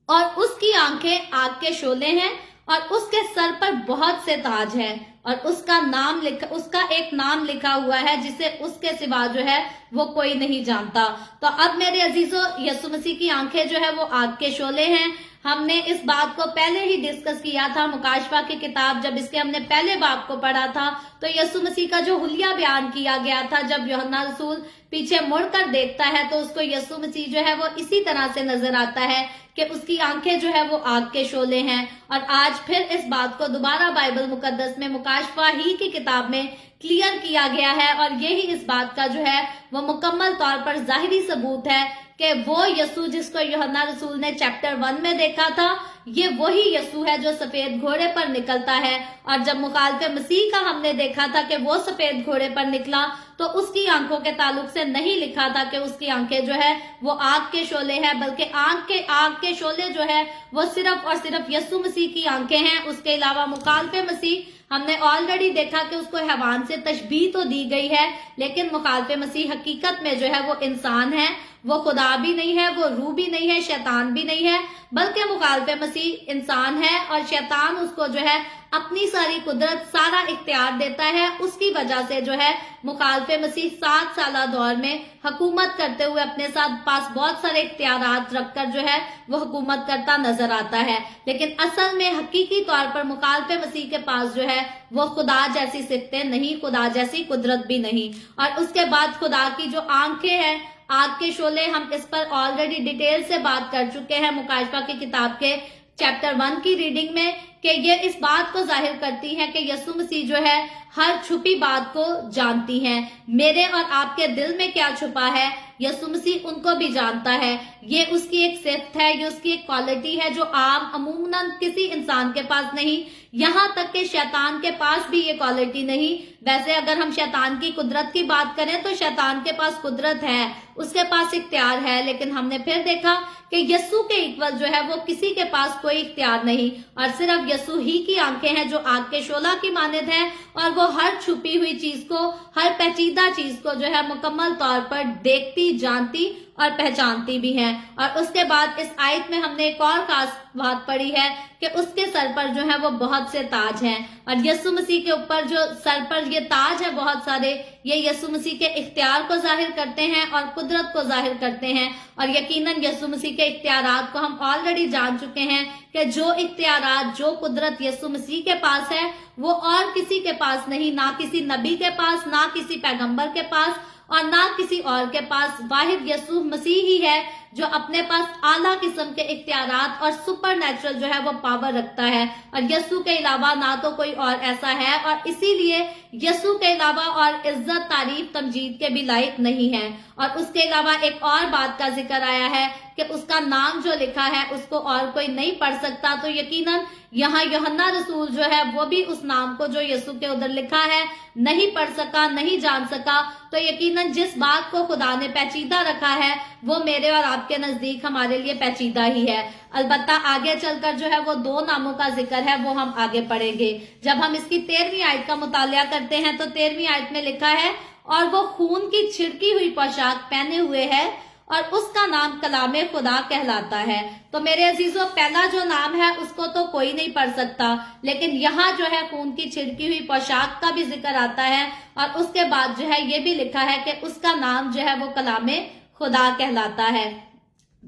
और उसकी आंखें आग के शोले हैं और उसके सर पर बहुत से ताज हैं और उसका एक नाम लिखा हुआ है जिसे उसके सिवा जो है वो कोई नहीं जानता। तो अब मेरे अजीजों, यसू मसीह की आंखें जो है वो आग के शोले हैं। हमने इस बात को पहले ही डिस्कस किया था मुकाशफा की किताब, जब इसके हमने पहले बाब को पढ़ा था तो यसू मसीह का जो हुलिया बयान किया गया था, जब यूहन्ना रसूल पीछे मुड़कर देखता है तो उसको यसू मसीह जो है वो इसी तरह से नजर आता है कि उसकी आंखें जो है वो आग के शोले हैं। और आज फिर इस बात को दोबारा बाइबल मुकद्दस में मुकाशफा ही की किताब में क्लियर किया गया है। और यही इस बात का जो है वो मुकम्मल तौर पर जाहिरी सबूत है कि वो यसू जिसको यूहन्ना रसूल ने चैप्टर 1 में देखा था, ये वही यसू है जो सफेद घोड़े पर निकलता है। और जब मुखालिफे मसीह का हमने देखा था कि वो सफेद घोड़े पर निकला तो उसकी आंखों के ताल्लुक से नहीं लिखा था कि उसकी आंखें जो है वो आग के शोले हैं, बल्कि आग के शोले जो है वो सिर्फ और सिर्फ यसू मसीह की आंखें हैं। उसके अलावा मुखालिफे मसीह हमने ऑलरेडी देखा कि उसको हैवान से तशबीह तो दी गई है, लेकिन मुखालिफे मसीह हकीकत में जो है वो इंसान है, वो खुदा भी नहीं है, वो रूह भी नहीं है, शैतान भी नहीं है, बल्कि मुखालिफे मसीह इंसान है और शैतान उसको जो है अपनी सारी कुदरत, सारा इख्तियार देता है। उसकी वजह से जो है मुखालिफे मसीह 7 साला दौर में हुकूमत करते हुए अपने साथ पास बहुत सारे इख्तियारात रखकर जो है वो हुकूमत करता नजर आता है। लेकिन असल में हकीकी तौर पर मुखालिफे मसीह के पास जो है वो खुदा जैसी सिफ्तें नहीं, खुदा जैसी कुदरत भी नहीं। और उसके बाद खुदा की जो आंखें हैं आग के शोले, हम इस पर ऑलरेडी डिटेल से बात कर चुके हैं मुकाशफा की किताब के चैप्टर 1 की रीडिंग में, कि ये इस बात को जाहिर करती है कि यसू मसीह जो है हर छुपी बात को जानती हैं। मेरे और आपके दिल में क्या छुपा है यसू मसीह उनको भी जानता है। ये उसकी एक सिफ्त है, ये उसकी एक क्वालिटी है जो अमूमन किसी इंसान के पास नहीं, यहाँ तक कि शैतान के पास भी ये क्वालिटी नहीं। वैसे अगर हम शैतान की कुदरत की बात करें तो शैतान के पास कुदरत है, उसके पास इख्तियार है, लेकिन हमने फिर देखा कि यसू के इक्वल जो है वो किसी के पास कोई इख्तियार नहीं। और सिर्फ यसू ही की आंखें हैं जो आग के शोला की मानद है और वो हर छुपी हुई चीज को, हर पेचीदा चीज को जो है मुकम्मल तौर पर देखती, जानती और पहचानती भी हैं। और उसके बाद इस आयत में हमने एक और खास बात पढ़ी है कि उसके सर पर जो है वो बहुत से ताज हैं। और यसू मसीह के ऊपर जो सर पर ये ताज है बहुत सारे, ये यसू मसीह के इख्तियार को जाहिर करते हैं और कुदरत को जाहिर करते हैं। और यकीनन यसू मसीह के इख्तियारात को हम ऑलरेडी जान चुके हैं कि जो इख्तियारात, जो कुदरत यसू मसीह के पास है वो और किसी के पास नहीं, ना किसी नबी के पास, ना किसी पैगंबर के पास और ना किसी और के पास। वाहिद यसू मसीह ही है जो अपने पास आला किस्म के इख्तियारात और सुपर नेचुरल जो है वो पावर रखता है। और यसू के अलावा ना तो कोई और ऐसा है, और इसीलिए यसू के अलावा और इज्जत, तारीफ, तमजीद के भी लायक नहीं है। और उसके अलावा एक और बात का जिक्र आया है कि उसका नाम जो लिखा है उसको और कोई नहीं पढ़ सकता। तो यकीनन यहाँ यूहन्ना रसूल जो है वो भी उस नाम को जो यसू के उधर लिखा है नहीं पढ़ सका, नहीं जान सका। तो यकीनन जिस बात को खुदा ने पेचीदा रखा है वो मेरे और आपके नजदीक हमारे लिए पेचीदा ही है। अलबत्ता आगे चलकर जो है वो 2 नामों का जिक्र है, वो हम आगे पढ़ेंगे। जब हम इसकी 13वीं आयत का मुतालिया करते हैं तो 13वीं आयत में लिखा है, और वो खून की छिड़की हुई पोशाक पहने हुए है और उसका नाम कलाम खुदा कहलाता है। तो मेरे अजीजों, पहला जो नाम है उसको तो कोई नहीं पढ़ सकता, लेकिन यहाँ जो है खून की छिड़की हुई पोशाक का भी जिक्र आता है और उसके बाद जो है ये भी लिखा है कि उसका नाम जो है वो कलाम खुदा कहलाता है।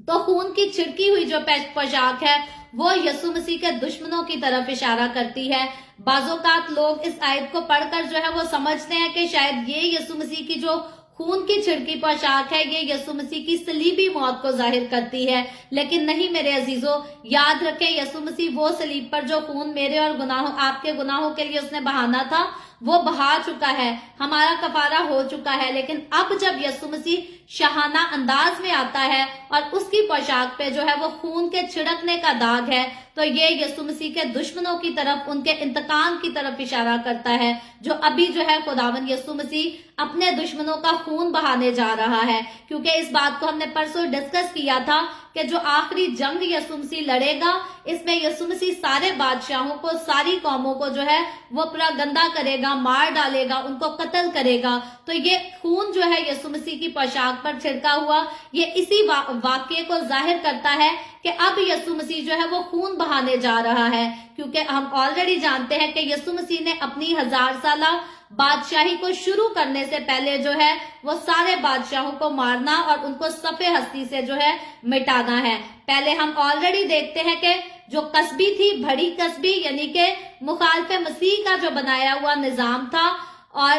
तो खून की छिड़की हुई जो पोशाक है वो यीशु मसीह के दुश्मनों की तरफ इशारा करती है। बाज़ोकात लोग इस आयत को पढ़कर जो है वो समझते हैं कि शायद ये यीशु मसीह की जो खून की छिड़की पोशाक है ये यीशु मसीह की सलीबी मौत को जाहिर करती है, लेकिन नहीं मेरे अजीजों, याद रखें यीशु मसीह वो सलीब पर जो खून मेरे और आपके गुनाहों के लिए उसने बहाना था वो बहा चुका है, हमारा कफारा हो चुका है। लेकिन अब जब यीशु मसीह शाहाना अंदाज में आता है और उसकी पोशाक पे जो है वो खून के छिड़कने का दाग है, तो ये यीशु मसीह के दुश्मनों की तरफ, उनके इंतकाम की तरफ इशारा करता है, जो अभी जो है खुदावन यीशु मसीह अपने दुश्मनों का खून बहाने जा रहा है। क्योंकि इस बात को हमने परसों डिस्कस किया था कि जो आखिरी जंग यीशु मसीह लड़ेगा, इसमें यीशु मसीह सारे बादशाहों को, सारी कौमों को जो है वो पूरा गंदा करेगा, मार डालेगा, उनको कत्ल करेगा। तो ये खून जो है यीशु मसीह की पोशाक पर छिड़का हुआ, ये इसी वाक्य को जाहिर करता है कि अब यीशु मसीह जो है वो खून बहाने जा रहा है। क्योंकि हम ऑलरेडी जानते हैं कि यीशु मसीह ने अपनी 1000 साला बादशाही को शुरू करने से पहले जो है वो सारे बादशाहों को मारना और उनको सफे हस्ती से जो है मिटाना है। पहले हम ऑलरेडी देखते हैं कि जो कस्बी थी, बड़ी कस्बी, यानी कि मुखालिफे मसीह का जो बनाया हुआ निजाम था और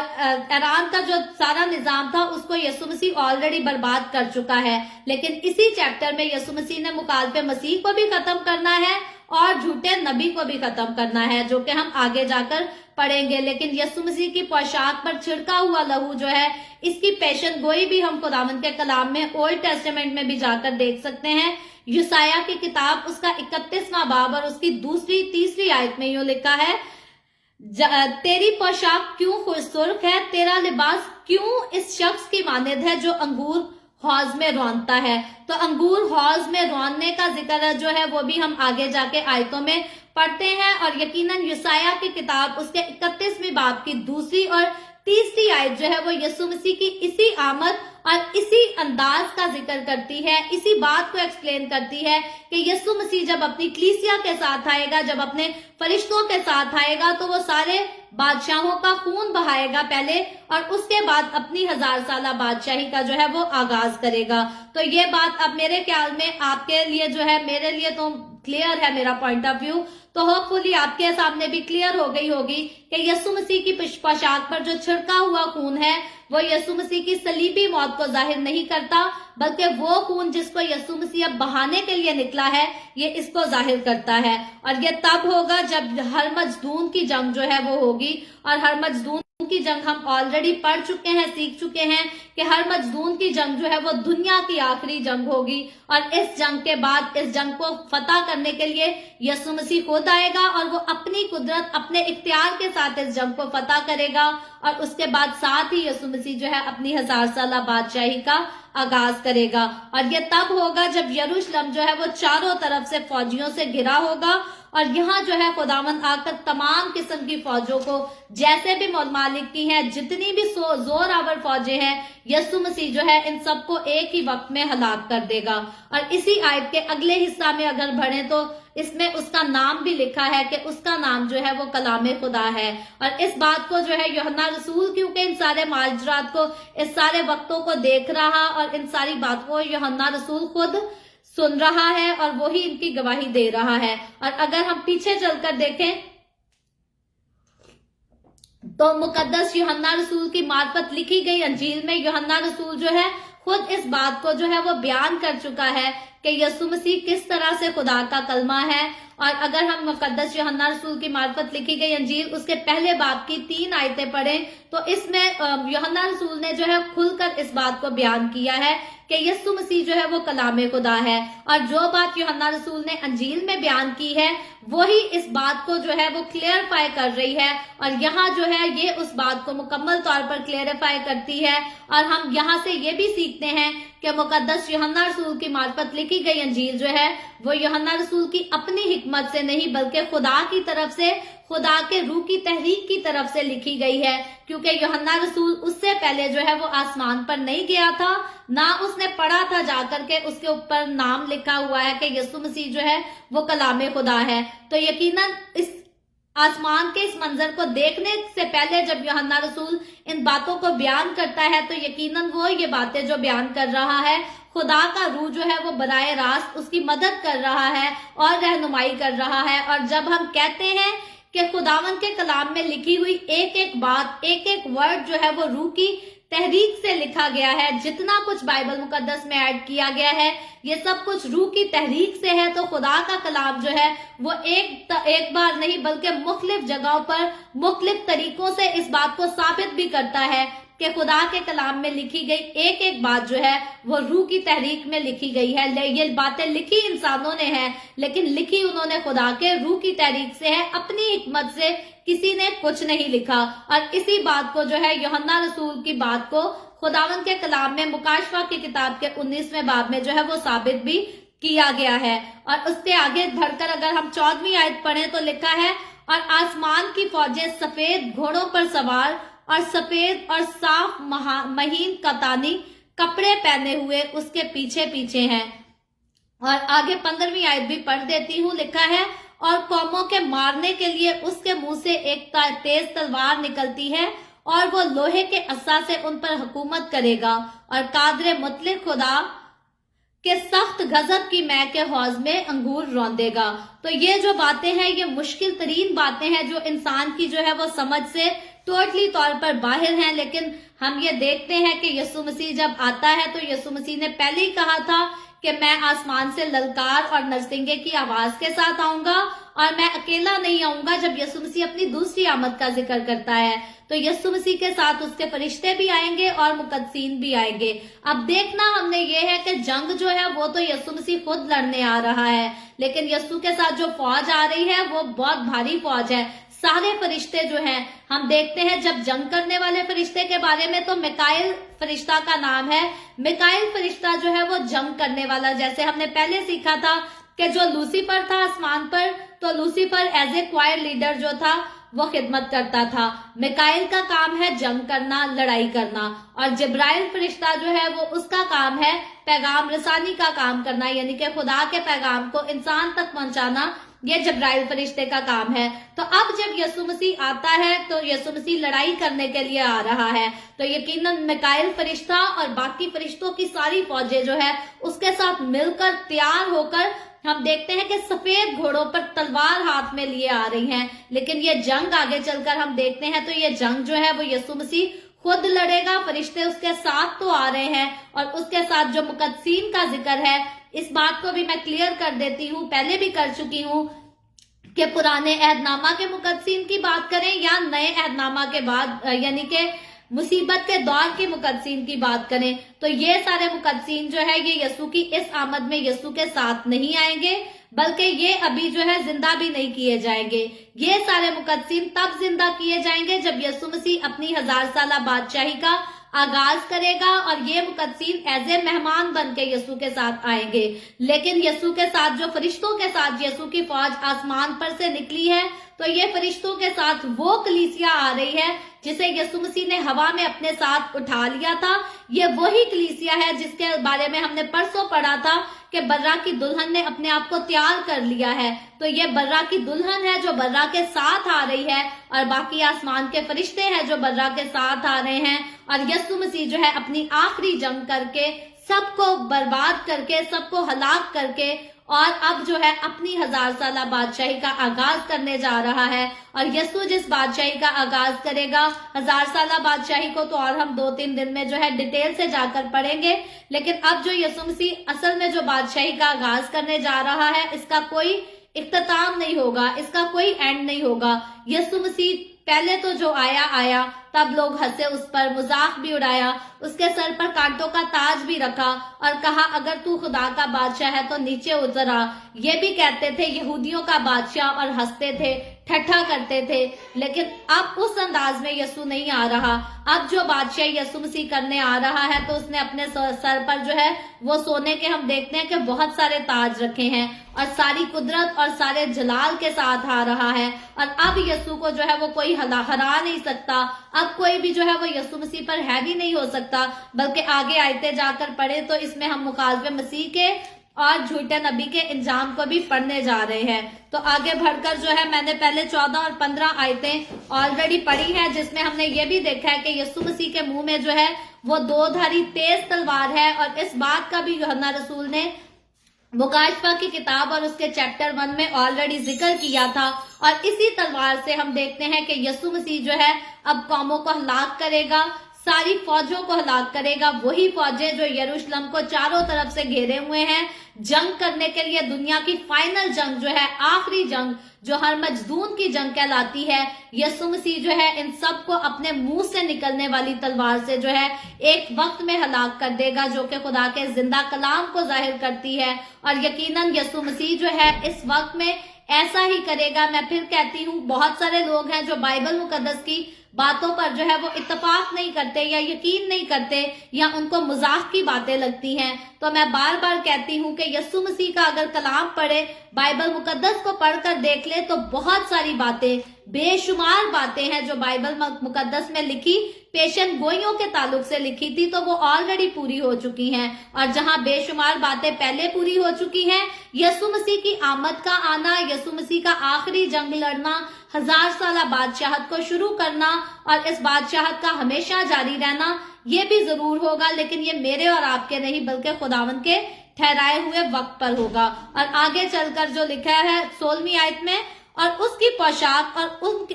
ईरान का जो सारा निजाम था उसको यीशु मसीह ऑलरेडी बर्बाद कर चुका है। लेकिन इसी चैप्टर में यीशु मसीह ने मुखालिफे मसीह को भी खत्म करना है और झूठे नबी को भी खत्म करना है, जो कि हम आगे जाकर पढ़ेंगे। लेकिन यीशु मसीह की पोशाक पर छिड़का हुआ लहू जो है, इसकी पेशन गोई भी हम खुदावंद के कलाम में ओल्ड टेस्टामेंट में भी जाकर देख सकते हैं। यशायाह की किताब उसका 31वां बाब और उसकी 2-3 आयत में यूं लिखा है, तेरी पोशाक क्यों सुर्ख है, तेरा लिबास क्यों इस शख्स की मानद है जो अंगूर हौज में रौनता है। तो अंगूर हौज में रौनने का जिक्र जो है वो भी हम आगे जाके आयतों में पढ़ते हैं। और यकीनन यशायाह की किताब उसके 31वें बाब की 2 और 3 आयत जो है वो यीशु मसीह की इसी आमद और इसी अंदाज का जिक्र करती है, इसी बात को एक्सप्लेन करती है कि यीशु मसीह जब अपनी कलीसिया के साथ आएगा, जब अपने फरिश्तों के साथ आएगा, तो वो सारे बादशाहों का खून बहाएगा पहले और उसके बाद अपनी 1000 साला बादशाही का जो है वो आगाज करेगा। तो ये बात अब मेरे ख्याल में आपके लिए जो है, मेरे लिए तो क्लियर है मेरा पॉइंट ऑफ व्यू, तो होपफुली आपके सामने भी क्लियर हो गई होगी कि यीशु मसीह की पोशाक पर जो छिड़का हुआ खून है वो यीशु मसीह की सलीबी मौत को जाहिर नहीं करता, बल्कि वो खून जिसको यीशु मसीह अब बहाने के लिए निकला है ये इसको जाहिर करता है। और ये तब होगा जब हर मजदून की जंग जो है वो होगी। और हर मजदून की जंग हम ऑलरेडी पढ़ चुके हैं, सीख चुके हैं कि हर मजदून की जंग जो है वो दुनिया की आखिरी जंग होगी। और इस जंग के बाद, इस जंग को फतह करने के लिए यीशु मसीह खुद आएगा और वो अपनी कुदरत, अपने इख्तियार के साथ इस जंग को फतह करेगा। और उसके बाद साथ ही यीशु मसीह जो है अपनी 1000 साला बादशाही का आगाज करेगा। और ये तब होगा जब यरूशलेम जो है वो चारों तरफ से फौजियों से घिरा होगा और यहाँ जो है खुदावंद आकर तमाम किस्म की फौजों को, जैसे भी मालिक की हैं, जितनी भी जोरावर फौजें हैं, यीशु मसीह जो है इन सबको एक ही वक्त में हलाक कर देगा। और इसी आयत के अगले हिस्सा में अगर बढ़े तो इसमें उसका नाम भी लिखा है कि उसका नाम जो है वो कलाम खुदा है। और इस बात को जो है यूहन्ना रसूल, क्योंकि इन सारे माजरात को, इस सारे वक्तों को देख रहा और इन सारी बातों को यूहन्ना रसूल खुद सुन रहा है और वही इनकी गवाही दे रहा है। और अगर हम पीछे चलकर देखें तो मुकद्दस यूहन्ना रसूल की मार्फत लिखी गई अंजील में यूहन्ना रसूल जो है खुद इस बात को जो है वो बयान कर चुका है कि यीशु मसीह किस तरह से खुदा का कलमा है। और अगर हम मुकद्दस यूहन्ना रसूल की मार्फत लिखी गई अंजील उसके पहले बाब की 3 आयतें पढ़ें तो इसमें यूहन्ना रसूल ने जो है खुलकर इस बात को बयान किया है कि यीशु मसीह जो है वो कलाम खुदा है। और जो बात यूहन्ना रसूल ने अंजील में बयान की है वही इस बात को जो है वो क्लियरफाई कर रही है। और यहाँ जो है ये उस बात को मुकम्मल तौर पर क्लियरफाई करती है। और हम यहाँ से ये भी सीखते हैं कि मुकद्दस यूहन्ना रसूल की मार्फत लिखी गई अंजील जो है वो यूहन्ना रसूल की अपनी हिकमत से नहीं बल्कि खुदा की तरफ से, खुदा के रूह की तहरीक की तरफ से लिखी गई है। क्योंकि यूहन्ना रसूल उससे पहले जो है वो आसमान पर नहीं गया था, ना उसने पढ़ा था जाकर के उसके ऊपर नाम लिखा हुआ है कि यीशु मसीह जो है वो कलाम खुदा है। तो यकीनन इस आसमान के इस मंजर को देखने से पहले जब यूहन्ना रसूल इन बातों को बयान करता है तो यकीनन वो ये बातें जो बयान कर रहा है, खुदा का रूह जो है वो बराए रास्त उसकी मदद कर रहा है और रहनुमाई कर रहा है। और जब हम कहते हैं कि खुदावन के कलाम में लिखी हुई एक एक बात, एक एक वर्ड जो है वो रूह की तहरीक से लिखा गया है, जितना कुछ बाइबल मुकद्दस में ऐड किया गया है ये सब कुछ रूह की तहरीक से है। तो खुदा का कलाम जो है वो एक बार नहीं बल्कि मुख्तलिफ जगहों पर मुख्तलिफ तरीकों से इस बात को साबित भी करता है कि खुदा के कलाम में लिखी गई एक एक बात जो है वो रूह की तहरीक में लिखी गई है। ये बातें लिखी इंसानों ने हैं लेकिन लिखी उन्होंने खुदा के रूह की तहरीक से है, अपनी हिकमत से किसी ने कुछ नहीं लिखा। और इसी बात को जो है यूहन्ना रसूल की बात को खुदावंद के कलाम में मुकाशवा की किताब के 19वें बाब में जो है वो साबित भी किया गया है। और उससे आगे बढ़कर अगर हम 14वीं आयत पढ़ें तो लिखा है, और आसमान की फौजें सफेद घोड़ों पर सवार और सफेद और साफ महीन कतानी कपड़े पहने हुए उसके पीछे पीछे हैं। और आगे 15वीं आयत भी पढ़ देती हूँ, लिखा है, और कौमों के मारने के लिए उसके मुंह से एक तेज तलवार निकलती है और वो लोहे के अस्सा से उन पर हुकूमत करेगा और कादरे मुतलिक खुदा के सख्त गजब की मैं के हौज में अंगूर रौंदेगा। तो ये जो बातें हैं ये मुश्किल तरीन बातें हैं जो इंसान की जो है वो समझ से टोटली तौर पर बाहर हैं। लेकिन हम ये देखते हैं कि यीशु मसीह जब आता है तो यीशु मसीह ने पहले ही कहा था कि मैं आसमान से ललकार और नरसिंगे की आवाज के साथ आऊंगा और मैं अकेला नहीं आऊंगा। जब यीशु मसीह अपनी दूसरी आमद का जिक्र करता है तो यीशु मसीह के साथ उसके फरिश्ते भी आएंगे और मुकद्दसीन भी आएंगे। अब देखना हमने ये है कि जंग जो है वो तो यीशु मसीह खुद लड़ने आ रहा है, लेकिन यीशु के साथ जो फौज आ रही है वो बहुत भारी फौज है। सारे फरिश्ते जो हैं, हम देखते हैं जब जंग करने वाले फरिश्ते के बारे में तो मिकाइल फरिश्ता का नाम है। मिकाइल फरिश्ता जो है वो जंग करने वाला, जैसे हमने पहले सीखा था कि जो लूसीफर था आसमान पर, तो Lucifer as a choir leader जो था वो खिदमत करता था। मिकाइल का काम है जंग करना, लड़ाई करना, और जिब्राइल फरिश्ता जो है वो उसका काम है पैगाम रसानी का काम करना, यानी कि खुदा के पैगाम को इंसान तक पहुंचाना, ये जिब्राइल फरिश्ते का काम है। तो अब जब यीशु मसीह आता है तो यीशु मसीह लड़ाई करने के लिए आ रहा है, तो यकीनन मिकाइल फरिश्ता और बाकी फरिश्तों की सारी फौजें जो है उसके साथ मिलकर तैयार होकर हम देखते हैं कि सफेद घोड़ों पर तलवार हाथ में लिए आ रही हैं। लेकिन ये जंग आगे चलकर हम देखते हैं तो ये जंग जो है वो यीशु मसीह खुद लड़ेगा, फरिश्ते उसके साथ तो आ रहे हैं, और उसके साथ जो मुकद्दसीन का जिक्र है, इस बात को भी मैं क्लियर कर देती हूँ, पहले भी कर चुकी हूँ कि पुराने अहदनामा के मुकद्दसीन की बात करें या नए अहदनामा के बाद यानी कि मुसीबत के दौर के मुकद्दसीन की बात करें, तो ये सारे मुकद्दसीन जो है ये यीशु की इस आमद में यीशु के साथ नहीं आएंगे, बल्कि ये अभी जो है जिंदा भी नहीं किए जाएंगे। ये सारे मुकद्दसीन तब जिंदा किए जाएंगे जब यीशु मसीह अपनी 1000 साला बादशाही का आगाज करेगा, और ये मुकद्दसीन एज ए मेहमान बन के यीशु के साथ आएंगे। लेकिन यीशु के साथ जो फरिश्तों के साथ यीशु की फौज आसमान पर से निकली है, तो ये फरिश्तों के साथ वो कलीसिया आ रही है जिसे यीशु मसीह ने हवा में अपने साथ उठा लिया था। ये वही कलीसिया है जिसके बारे में हमने परसों पढ़ा था कि बर्रा की दुल्हन ने अपने आप को तैयार कर लिया है। तो ये बर्रा की दुल्हन है जो बर्रा के साथ आ रही है, और बाकी आसमान के फरिश्ते हैं जो बर्रा के साथ आ रहे हैं। और यीशु मसीह जो है अपनी आखिरी जंग करके, सबको बर्बाद करके, सबको हलाक करके, और अब जो है अपनी 1000 साला बादशाही का आगाज करने जा रहा है। और यीशु जिस बादशाही का आगाज करेगा 1000 साला बादशाही को, तो और हम 2-3 दिन में जो है डिटेल से जाकर पढ़ेंगे। लेकिन अब जो यीशु मसीह असल में जो बादशाही का आगाज करने जा रहा है, इसका कोई इख्तिताम नहीं होगा, इसका कोई एंड नहीं होगा। यीशु मसीह पहले तो जो आया तब लोग हंसे उस पर, मजाक भी उड़ाया, उसके सर पर कांटों का ताज भी रखा और कहा अगर तू खुदा का बादशाह है तो नीचे उतर आ। ये भी कहते थे यहूदियों का बादशाह और हंसते थे, ठट्ठा करते थे। लेकिन अब उस अंदाज में यीशु नहीं आ रहा। अब जो बादशाह यीशु मसीह करने आ रहा है तो उसने अपने सर पर जो है वो सोने के, हम देखते हैं कि बहुत सारे ताज रखे हैं और सारी कुदरत और सारे जलाल के साथ आ रहा है। और अब यीशु को जो है वो कोई हरा नहीं सकता। अब कोई भी जो है वो यीशु मसीह पर हैवी नहीं हो सकता। बल्कि आगे आयते जाकर पढ़े तो इसमें हम मुखालिफे मसीह के और झूठे नबी के इंजाम को भी पढ़ने जा रहे हैं। तो आगे बढ़कर जो है मैंने पहले 14 और 15 आयतें ऑलरेडी पढ़ी है, जिसमें हमने ये भी देखा है कि यीशु मसीह के मुंह में जो है वो दोधारी तेज तलवार है। और इस बात का भी यूहन्ना रसूल ने मुकाशफा की किताब और उसके चैप्टर 1 में ऑलरेडी जिक्र किया था। और इसी तलवार से हम देखते हैं कि यीशु मसीह जो है अब कौमों को हलाक करेगा, सारी फौजों को हलाक करेगा। वही फौजें जो यरूशलेम को चारों तरफ से घेरे हुए हैं जंग करने के लिए, दुनिया की फाइनल जंग जो है, आखिरी जंग जो हर मजदून की जंग कहलाती है। यीशु मसीह जो है इन सब को अपने मुंह से निकलने वाली तलवार से जो है एक वक्त में हलाक कर देगा, जो कि खुदा के जिंदा कलाम को जाहिर करती है। और यकीनन यीशु मसीह जो है इस वक्त में ऐसा ही करेगा। मैं फिर कहती हूँ, बहुत सारे लोग हैं जो बाइबल मुकद्दस की बातों पर जो है वो इत्तेफाक नहीं करते या यकीन नहीं करते या उनको मजाक की बातें लगती हैं। तो मैं बार बार कहती हूँ कि यीशु मसीह का अगर कलाम पढ़े, बाइबल मुकद्दस को पढ़कर देख ले तो बहुत सारी बातें, बेशुमार बातें हैं जो बाइबल मुकद्दस में लिखी पेशन गोइयों के ताल्लुक से लिखी थी तो वो ऑलरेडी पूरी हो चुकी हैं। और जहां बेशुमार बातें पहले पूरी हो चुकी हैं, यीशु मसीह की आमद का आना, यीशु मसीह का आखिरी जंग लड़ना, 1000 साला बादशाहत को शुरू करना और इस बादशाहत का हमेशा जारी रहना, ये भी जरूर होगा। लेकिन ये मेरे और आपके नहीं बल्कि खुदावंद के ठहराए हुए वक्त पर होगा। और आगे चलकर जो लिखा है 16वीं आयत में, और उसकी पोशाक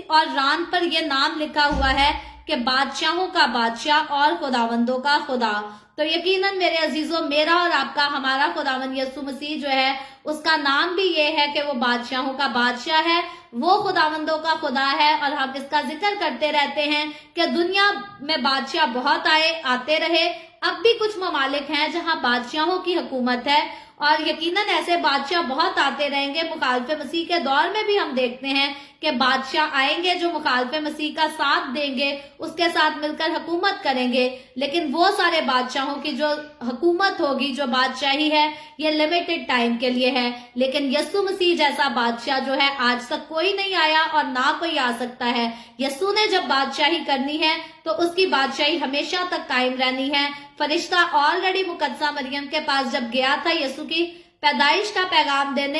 और रान पर यह नाम लिखा हुआ है कि बादशाहों का बादशाह और खुदावंदों का खुदा। तो यकीनन मेरे अजीजों, मेरा और आपका, हमारा खुदावंद यीशु मसीह जो है उसका नाम भी ये है कि वो बादशाहों का बादशाह है, वो खुदावंदों का खुदा है। और हम इसका जिक्र करते रहते हैं कि दुनिया में बादशाह बहुत आते रहे। अब भी कुछ ममालिक हैं जहां बादशाहों की हुकूमत है और यकीनन ऐसे बादशाह बहुत आते रहेंगे। मुखालिफे मसीह के दौर में भी हम देखते हैं कि बादशाह आएंगे जो मुखालिफे मसीह का साथ देंगे, उसके साथ मिलकर हुकूमत करेंगे। लेकिन वो सारे बादशाहों की जो हुकूमत होगी, जो बादशाही है, ये लिमिटेड टाइम के लिए है। लेकिन यीशु मसीह जैसा बादशाह जो है आज तक कोई नहीं आया और ना कोई आ सकता है। यीशु ने जब बादशाही करनी है तो उसकी बादशाही हमेशा तक कायम रहनी है। फरिश्ता ऑलरेडी मुकद्दसा मरियम के पास जब गया था यीशु की पैदाइश का पैगाम देने,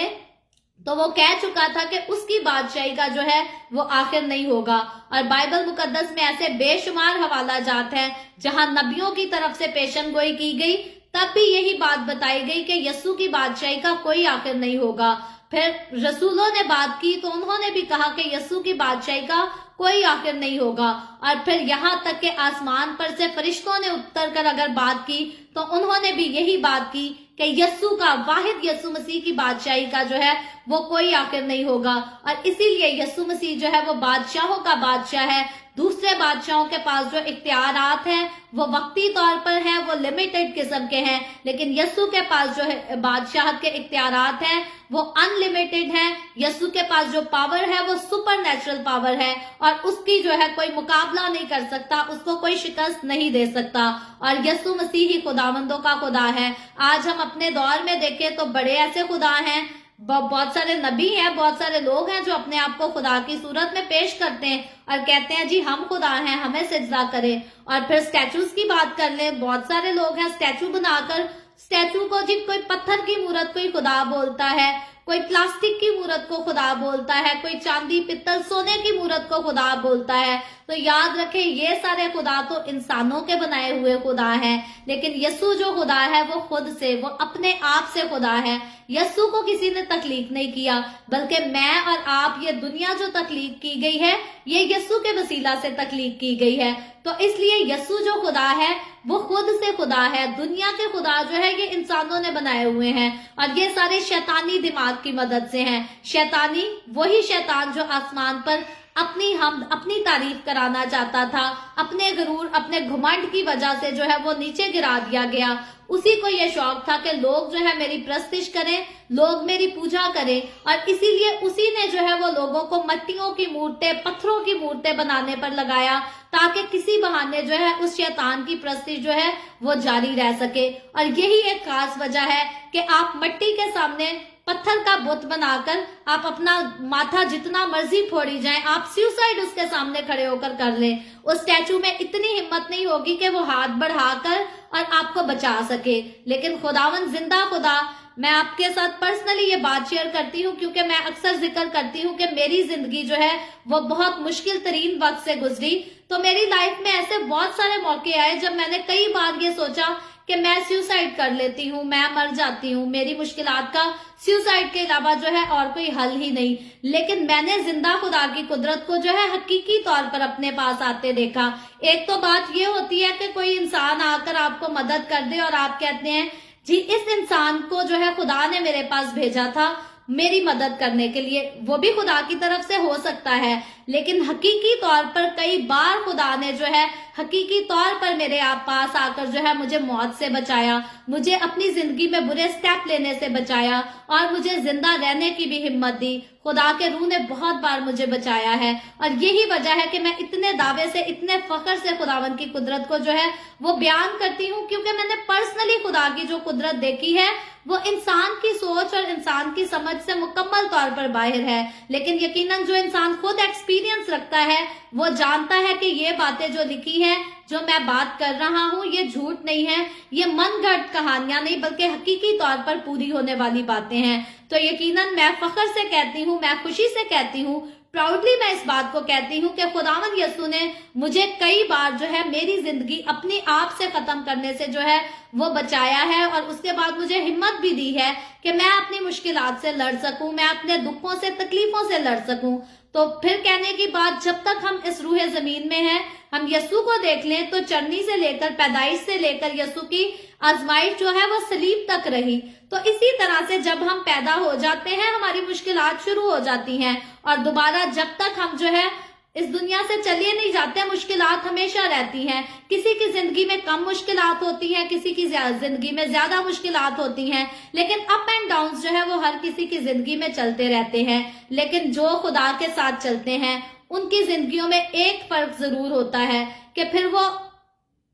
तो वो कह चुका था कि उसकी बादशाही का जो है वो आखिर नहीं होगा। और बाइबल मुकद्दस में ऐसे बेशुमार हवाला जात हैं जहां नबियों की तरफ से पेशन गोई की गई, तब भी यही बात बताई गई कि यीशु की बादशाही का कोई आखिर नहीं होगा। फिर रसूलों ने बात की तो उन्होंने भी कहा कि यीशु की बादशाही का कोई आखिर नहीं होगा। और फिर यहाँ तक के आसमान पर से फरिश्तों ने उतर कर अगर बात की तो उन्होंने भी यही बात की कि यीशु का, वाहिद यीशु मसीह की बादशाही का जो है वो कोई आखिर नहीं होगा। और इसीलिए यीशु मसीह जो है वो बादशाहों का बादशाह है। दूसरे बादशाहों के पास जो इख्तियारात हैं वो वक्ती तौर पर हैं, वो लिमिटेड किस्म के हैं। लेकिन यीशु के पास जो है बादशाहत के इख्तियारात हैं वो अनलिमिटेड हैं। यीशु के पास जो पावर है वो सुपर नेचुरल पावर है और उसकी जो है कोई मुकाबला नहीं कर सकता, उसको कोई शिकस्त नहीं दे सकता। और यीशु मसीह ही खुदावंदों का खुदा है। आज हम अपने दौर में देखें तो बड़े ऐसे खुदा हैं, बहुत सारे नबी हैं, बहुत सारे लोग हैं जो अपने आप को खुदा की सूरत में पेश करते हैं और कहते हैं जी हम खुदा हैं, हमें सिजदा करें। और फिर स्टैचूज की बात कर ले, बहुत सारे लोग हैं स्टैचू बनाकर, स्टैचू को जी कोई पत्थर की मूर्त को ही खुदा बोलता है, कोई प्लास्टिक की मूर्त को खुदा बोलता है, कोई चांदी पित्तल सोने की मूर्त को खुदा बोलता है। तो याद रखें ये सारे खुदा तो इंसानों के बनाए हुए खुदा हैं। लेकिन यीशु जो खुदा है वो खुद से, वो अपने आप से खुदा है। यीशु को किसी ने तख्लीक नहीं किया, बल्कि मैं और आप, ये दुनिया जो तख्लीक की गई है ये यीशु के वसीला से तख्लीक की गई है। तो इसलिए यीशु जो खुदा है वो खुद से खुदा है। दुनिया के खुदा जो है ये इंसानों ने बनाए हुए हैं और ये सारे शैतानी दिमाग की मदद से हैं। शैतानी, वही शैतान जो आसमान पर अपनी तारीफ कराना चाहता था, अपने गुरूर, अपने घमंड की वजह से जो है वो नीचे गिरा दिया गया। उसी को ये शौक था कि लोग जो है मेरी प्रस्तिश करें, लोग मेरी पूजा करें, और इसीलिए उसी ने जो है वो लोगों को मिट्टियों की मूर्तें, पत्थरों की मूर्तें बनाने पर लगाया, ताकि किसी बहाने जो है उस शैतान की प्रस्तिश जो है वो जारी रह सके। और यही एक खास वजह है कि आप मिट्टी के सामने पत्थर का बुत बनाकर आप अपना माथा जितना मर्जी फोड़ी जाए, आप सुसाइड उसके सामने खड़े होकर कर लें, उस स्टैचू में इतनी हिम्मत नहीं होगी कि वो हाथ बढ़ाकर और आपको बचा सके। लेकिन खुदावन जिंदा खुदा, मैं आपके साथ पर्सनली ये बात शेयर करती हूँ, क्योंकि मैं अक्सर जिक्र करती हूँ कि मेरी जिंदगी जो है वो बहुत मुश्किल तरीन वक्त से गुजरी। तो मेरी लाइफ में ऐसे बहुत सारे मौके आए जब मैंने कई बार ये सोचा कि मैं सुसाइड कर लेती हूँ, मैं मर जाती हूँ, मेरी मुश्किलात का सुसाइड के अलावा जो है और कोई हल ही नहीं। लेकिन मैंने जिंदा खुदा की कुदरत को जो है हकीकी तौर पर अपने पास आते देखा। एक तो बात ये होती है कि कोई इंसान आकर आपको मदद कर दे और आप कहते हैं जी इस इंसान को जो है खुदा ने मेरे पास भेजा था मेरी मदद करने के लिए, वो भी खुदा की तरफ से हो सकता है। लेकिन हकीकी तौर पर कई बार खुदा ने जो है हकीकी तौर पर मेरे आप पास आकर जो है मुझे मौत से बचाया, मुझे अपनी जिंदगी में बुरे स्टेप लेने से बचाया और मुझे जिंदा रहने की भी हिम्मत दी। खुदा के रूह ने बहुत बार मुझे बचाया है, और यही वजह है कि मैं इतने दावे से, इतने फख्र से खुदावन की कुदरत को जो है वो बयान करती हूँ, क्योंकि मैंने पर्सनली खुदा की जो कुदरत देखी है वो इंसान की सोच और इंसान की समझ से मुकम्मल तौर पर बाहर है। लेकिन यकीनन जो इंसान खुद एक्सपीरियंस रखता है वो जानता है कि ये बातें जो लिखी है, जो मैं बात कर रहा हूँ, ये झूठ नहीं है, ये मनगढ़ंत कहानियां नहीं, बल्कि हकीकी तौर पर पूरी होने वाली बातें हैं। तो यकीनन मैं फख्र से कहती हूँ, मैं खुशी से कहती हूँ, प्राउडली मैं इस बात को कहती हूँ कि खुदावन यसू ने मुझे कई बार जो है मेरी जिंदगी अपने आप से खत्म करने से जो है वो बचाया है, और उसके बाद मुझे हिम्मत भी दी है कि मैं अपनी मुश्किलात से लड़ सकूं, मैं अपने दुखों से, तकलीफों से लड़ सकूं। तो फिर कहने की बात, जब तक हम इस रूह जमीन में हैं, हम यसू को देख लें तो चरनी से लेकर, पैदाइश से लेकर यसू की आजमाइश जो है वो सलीब तक रही। तो इसी तरह से जब हम पैदा हो जाते हैं हमारी मुश्किलात शुरू हो जाती हैं, और दोबारा जब तक हम जो है इस दुनिया से चले नहीं जाते, मुश्किलात हमेशा रहती हैं। किसी की जिंदगी में कम मुश्किलात होती हैं, किसी की जिंदगी में ज्यादा मुश्किलात होती हैं, लेकिन अप एंड डाउन जो है वो हर किसी की जिंदगी में चलते रहते हैं। लेकिन जो खुदा के साथ चलते हैं उनकी जिंदगियों में एक फर्क जरूर होता है कि फिर वो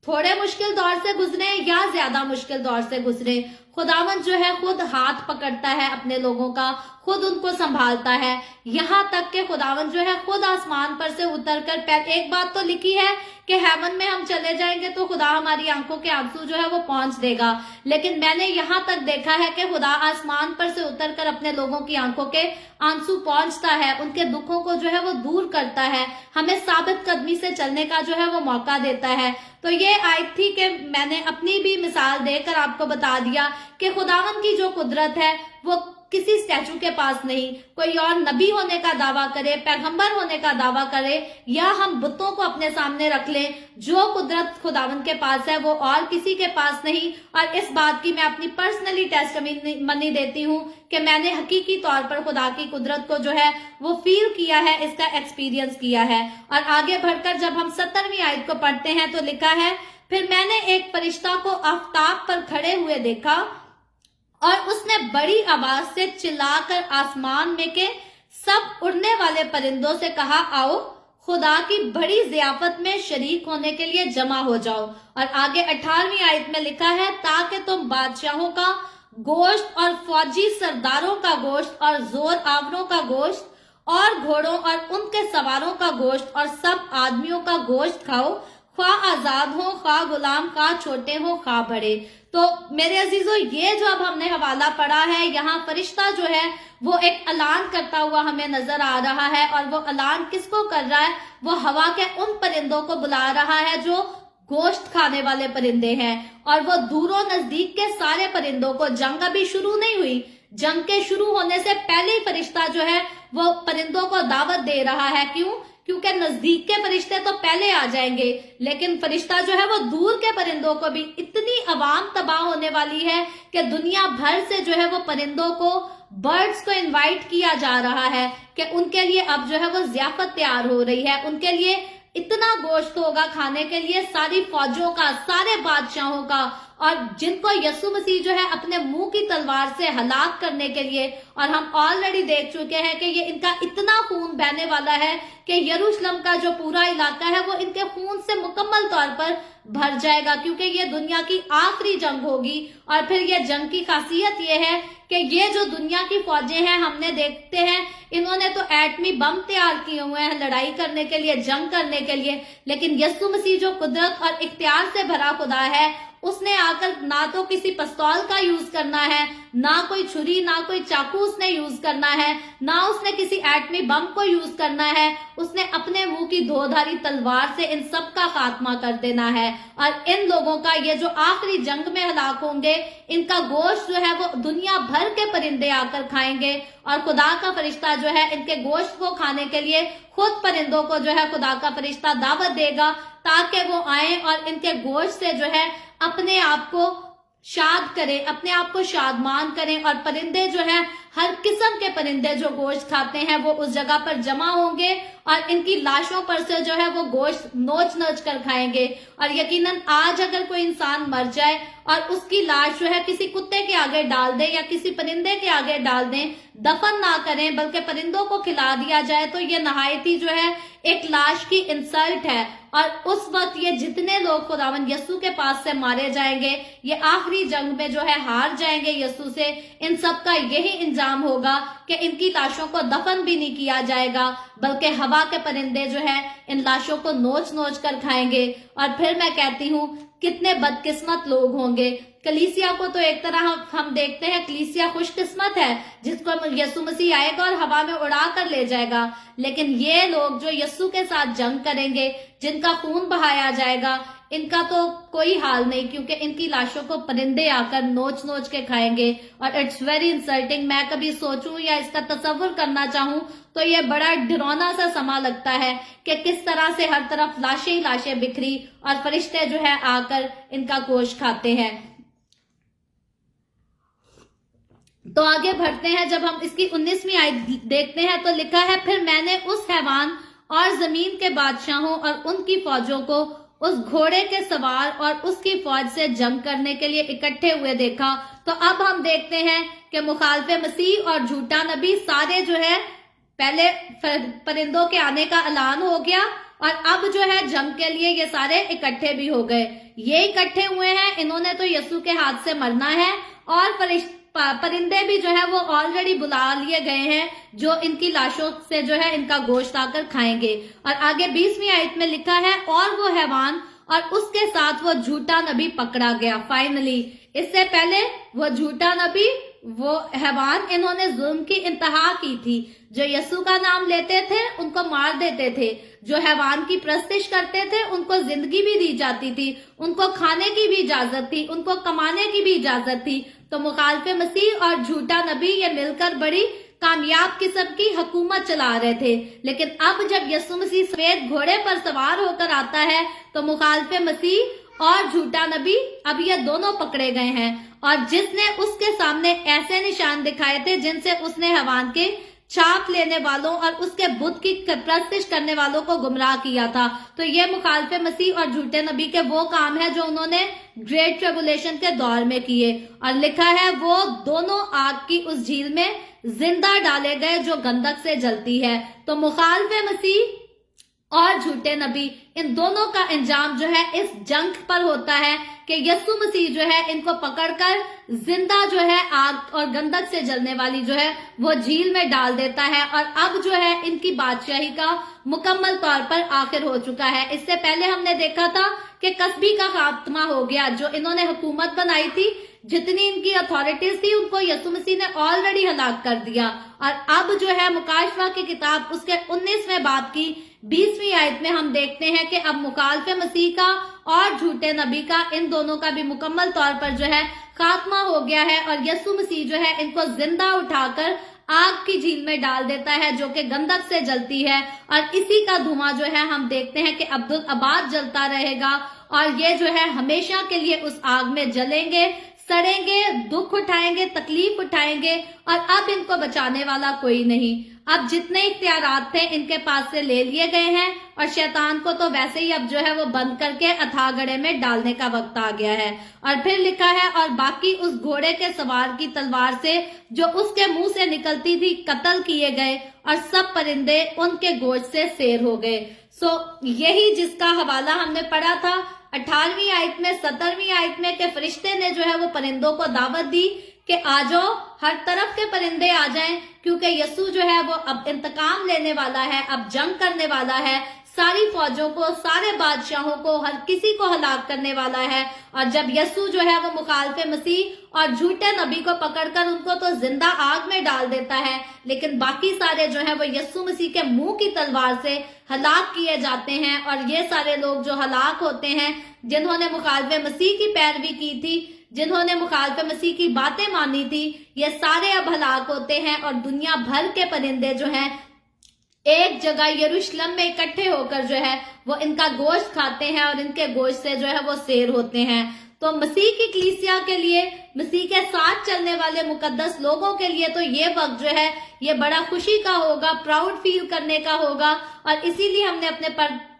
थोड़े मुश्किल दौर से गुजरे या ज्यादा मुश्किल दौर से गुजरे, खुदावन जो है खुद हाथ पकड़ता है अपने लोगों का, खुद उनको संभालता है। यहाँ तक के खुदावन जो है खुद आसमान पर से उतरकर, एक बात तो लिखी है कि हेवन में हम चले जाएंगे तो खुदा हमारी आंखों के आंसू जो है वो पहुंच देगा, लेकिन मैंने यहाँ तक देखा है कि खुदा आसमान पर से उतरकर अपने लोगों की आंखों के आंसू पहुंचता है, उनके दुखों को जो है वो दूर करता है, हमें साबित कदमी से चलने का जो है वो मौका देता है। तो ये आयत थी कि मैंने अपनी भी मिसाल देकर आपको बता दिया कि खुदावन की जो कुदरत है वो किसी स्टैचू के पास नहीं, कोई और नबी होने का दावा करे, पैगंबर होने का दावा करे, या हम बुतों को अपने सामने रख लें, जो कुदरत खुदावन के पास है वो और किसी के पास नहीं। और इस बात की मैं अपनी पर्सनली टेस्टिमनी देती हूँ कि मैंने हकीकी तौर पर खुदा की कुदरत को जो है वो फील किया है, इसका एक्सपीरियंस किया है। और आगे बढ़कर जब हम 17वीं आयत को पढ़ते हैं तो लिखा है, फिर मैंने एक फरिश्ता को आफताब पर खड़े हुए देखा और उसने बड़ी आवाज से चिल्लाकर आसमान में के सब उड़ने वाले परिंदों से कहा, आओ खुदा की बड़ी ज़ियाफत में शरीक होने के लिए जमा हो जाओ। और आगे 18वीं आयत में लिखा है, ताकि तुम बादशाहों का गोश्त और फौजी सरदारों का गोश्त और जोर आवरों का गोश्त और घोड़ों और उनके सवारों का गोश्त और सब आदमियों का गोश्त खाओ, खा आजाद हो, खा गुलाम, खा छोटे हो, खा बड़े। तो मेरे अजीजों, ये जो अब हमने हवाला पढ़ा है, यहाँ फरिश्ता जो है वो एक ऐलान करता हुआ हमें नजर आ रहा है, और वो ऐलान किसको कर रहा है? वो हवा के उन परिंदों को बुला रहा है जो गोश्त खाने वाले परिंदे हैं, और वो दूरों नजदीक के सारे परिंदों को। जंग अभी शुरू नहीं हुई, जंग के शुरू होने से पहले ही फरिश्ता जो है वो परिंदों को दावत दे रहा है। क्यों? क्योंकि नजदीक के फरिश्ते तो पहले आ जाएंगे, लेकिन फरिश्ता जो है वो दूर के परिंदों को भी, इतनी अवाम तबाह होने वाली है कि दुनिया भर से जो है वो परिंदों को बर्ड्स को इनवाइट किया जा रहा है कि उनके लिए अब जो है वो ज़ियाफत तैयार हो रही है, उनके लिए इतना गोश्त होगा खाने के लिए, सारी फौजों का, सारे बादशाहों का, और जिनको यीशु मसीह जो है अपने मुंह की तलवार से हलाक करने के लिए, और हम ऑलरेडी देख चुके हैं कि ये इनका इतना खून बहने वाला है कि यरूशलेम का जो पूरा इलाका है वो इनके खून से मुकम्मल तौर पर भर जाएगा, क्योंकि ये दुनिया की आखिरी जंग होगी। और फिर ये जंग की खासियत ये है कि ये जो दुनिया की फौजें हैं, हमने देखते हैं इन्होंने तो एटमी बम तैयार किए हुए हैं लड़ाई करने के लिए, जंग करने के लिए, लेकिन यीशु मसीह जो कुदरत और इख्तियार से भरा खुदा है, उसने आकर ना तो किसी पिस्तौल का यूज करना है, ना कोई छुरी, ना कोई चाकू उसने यूज करना है, ना उसने किसी एटमी बम को यूज करना है, उसने अपने मुंह की दोधारी तलवार से इन सब का खात्मा कर देना है। और इन लोगों का ये जो आखिरी जंग में हलाक होंगे, इनका गोश्त जो है वो दुनिया भर के परिंदे आकर खाएंगे, और खुदा का फरिश्ता जो है इनके गोश्त को खाने के लिए खुद परिंदों को जो है खुदा का फरिश्ता दावत देगा, ताकि वो आए और इनके गोश्त से जो है अपने आप को शाद करें, अपने आप को शादमान करें। और परिंदे जो हैं, हर किस्म के परिंदे जो गोश्त खाते हैं वो उस जगह पर जमा होंगे और इनकी लाशों पर से जो है वो गोश्त नोच नोच कर खाएंगे। और यकीनन आज अगर कोई इंसान मर जाए और उसकी लाश जो है किसी कुत्ते के आगे डाल दे या किसी परिंदे के आगे डाल दें, दफन ना करें बल्कि परिंदों को खिला दिया जाए, तो ये नहायत ही जो है एक लाश की इंसल्ट है। और उस वक्त ये जितने लोग खुदावंद यीशु के पास से मारे जाएंगे, ये आखिरी जंग में जो है हार जाएंगे यीशु से, इन सब का यही इंजाम होगा कि इनकी लाशों को दफन भी नहीं किया जाएगा, बल्कि हवा के परिंदे जो है इन लाशों को नोच नोच कर खाएंगे। और फिर मैं कहती हूँ कितने बदकिस्मत लोग होंगे। कलीसिया को तो एक तरह हम देखते हैं, कलीसिया खुशकिस्मत है जिसको यीशु मसीह आएगा और हवा में उड़ा कर ले जाएगा, लेकिन ये लोग जो यीशु के साथ जंग करेंगे, जिनका खून बहाया जाएगा, इनका तो कोई हाल नहीं, क्योंकि इनकी लाशों को परिंदे आकर नोच नोच के खाएंगे। और इट्स वेरी इंसल्टिंग। मैं कभी सोचूं या इसका तस्वुर करना चाहूं तो ये बड़ा डरावना सा समा लगता है कि किस तरह से हर तरफ लाशें ही लाशें बिखरी और फरिश्ते जो है आकर इनका गोश्त खाते हैं। तो आगे बढ़ते हैं, जब हम इसकी 19वीं आयत देखते हैं तो लिखा है, फिर मैंने उस हैवान और जमीन के बादशाहों और उनकी फौजों को उस घोड़े के सवार और उसकी फौज से जंग करने के लिए इकट्ठे हुए देखा। तो अब हम देखते हैं कि मुखालफे मसीह और झूठा नबी सारे जो है, पहले परिंदों के आने का ऐलान हो गया और अब जो है जंग के लिए ये सारे इकट्ठे भी हो गए। ये इकट्ठे हुए हैं, इन्होंने तो यीशु के हाथ से मरना है, और परिंदे भी जो है वो ऑलरेडी बुला लिए गए हैं जो इनकी लाशों से जो है इनका गोश्त आकर खाएंगे। और आगे 20वीं आयत में लिखा है, और वो हैवान और उसके साथ वो झूठा नबी पकड़ा गया। फाइनली, इससे पहले वो झूठा नबी, वो हैवान, इन्होंने जुल्म की इंतहा की थी। जो यीशु का नाम लेते थे उनको मार देते थे, जो हैवान की प्रस्तिश करते थे उनको जिंदगी भी दी जाती थी, उनको खाने की भी इजाजत थी, उनको कमाने की भी इजाजत थी। तो मुखालफे मसीह और झूठा नबी ये मिलकर बड़ी कामयाब किस्म की हुकूमत चला रहे थे। लेकिन अब जब यीशु मसीह सफेद घोड़े पर सवार होकर आता है तो मुखालफे मसीह और झूठा नबी, अब ये दोनों पकड़े गए हैं। और जिसने उसके सामने ऐसे निशान दिखाए थे जिनसे उसने हैवान के छाप लेने वालों और उसके बुत की प्रस्तिश करने वालों को गुमराह किया था। तो ये मुखालफे मसीह और झूठे नबी के वो काम है जो उन्होंने ग्रेट ट्रिबुलेशन के दौर में किए। और लिखा है, वो दोनों आग की उस झील में जिंदा डाले गए जो गंधक से जलती है। तो मुखालफे मसीह और झूठे नबी, इन दोनों का इंजाम जो है इस जंग पर होता है कि यीशु मसीह जो है इनको पकड़कर जिंदा जो है आग और गंधक से जलने वाली जो है वो झील में डाल देता है। और अब जो है इनकी बादशाही का मुकम्मल तौर पर आखिर हो चुका है। इससे पहले हमने देखा था कि कस्बी का खात्मा हो गया, जो इन्होंने हुकूमत बनाई थी, जितनी इनकी अथॉरिटीज थी उनको यीशु मसीह ने ऑलरेडी हलाक कर दिया। और अब जो है मुकाशवा की किताब उसके 19वें बाब की 20वीं आयत में हम देखते हैं कि अब मुखालफे मसीह का और झूठे नबी का, इन दोनों का भी मुकम्मल तौर पर जो है खात्मा हो गया है। और यीशु मसीह जो है इनको जिंदा उठाकर आग की झील में डाल देता है जो कि गंधक से जलती है। और इसी का धुआं जो है हम देखते हैं कि अब्दुल आबाद जलता रहेगा और ये जो है हमेशा के लिए उस आग में जलेंगे। सड़ेंगे, दुख उठाएंगे, तकलीफ उठाएंगे और अब इनको बचाने वाला कोई नहीं। अब जितने इख्तियारात थे इनके पास से ले लिए गए हैं और शैतान को तो वैसे ही अब जो है वो बंद करके अथाह गड्ढे में डालने का वक्त आ गया है। और फिर लिखा है, और बाकी उस घोड़े के सवार की तलवार से जो उसके मुंह से निकलती थी कत्ल किए गए और सब परिंदे उनके गोश्त से सैर हो गए। यही जिसका हवाला हमने पढ़ा था 18वीं आयत में, 17वीं आयत में, कि फरिश्ते ने जो है वो परिंदों को दावत दी कि आ जाओ, हर तरफ के परिंदे आ जाएं, क्योंकि यीशु जो है वो अब इंतकाम लेने वाला है, अब जंग करने वाला है, सारी फौजों को, सारे बादशाहों को, हर किसी को हलाक करने वाला है। और जब यीशु जो है वो मुखालिफ मसीह और झूठे नबी को पकड़कर उनको तो जिंदा आग में डाल देता है, लेकिन बाकी सारे जो है वो यीशु मसीह के मुंह की तलवार से हलाक किए जाते हैं। और ये सारे लोग जो हलाक होते हैं, जिन्होंने मुखालिफ मसीह की पैरवी की थी, जिन्होंने मुखालिफ मसीह की बातें मानी थी, ये सारे अब हलाक होते हैं। और दुनिया भर के परिंदे जो हैं एक जगह यरूशलेम में इकट्ठे होकर जो है वो इनका गोश्त खाते हैं और इनके गोश्त से जो है वो सैर होते हैं। तो मसीह की कलीसिया के लिए, मसीह के साथ चलने वाले मुकद्दस लोगों के लिए तो ये वक्त जो है ये बड़ा खुशी का होगा, प्राउड फील करने का होगा। और इसीलिए हमने अपने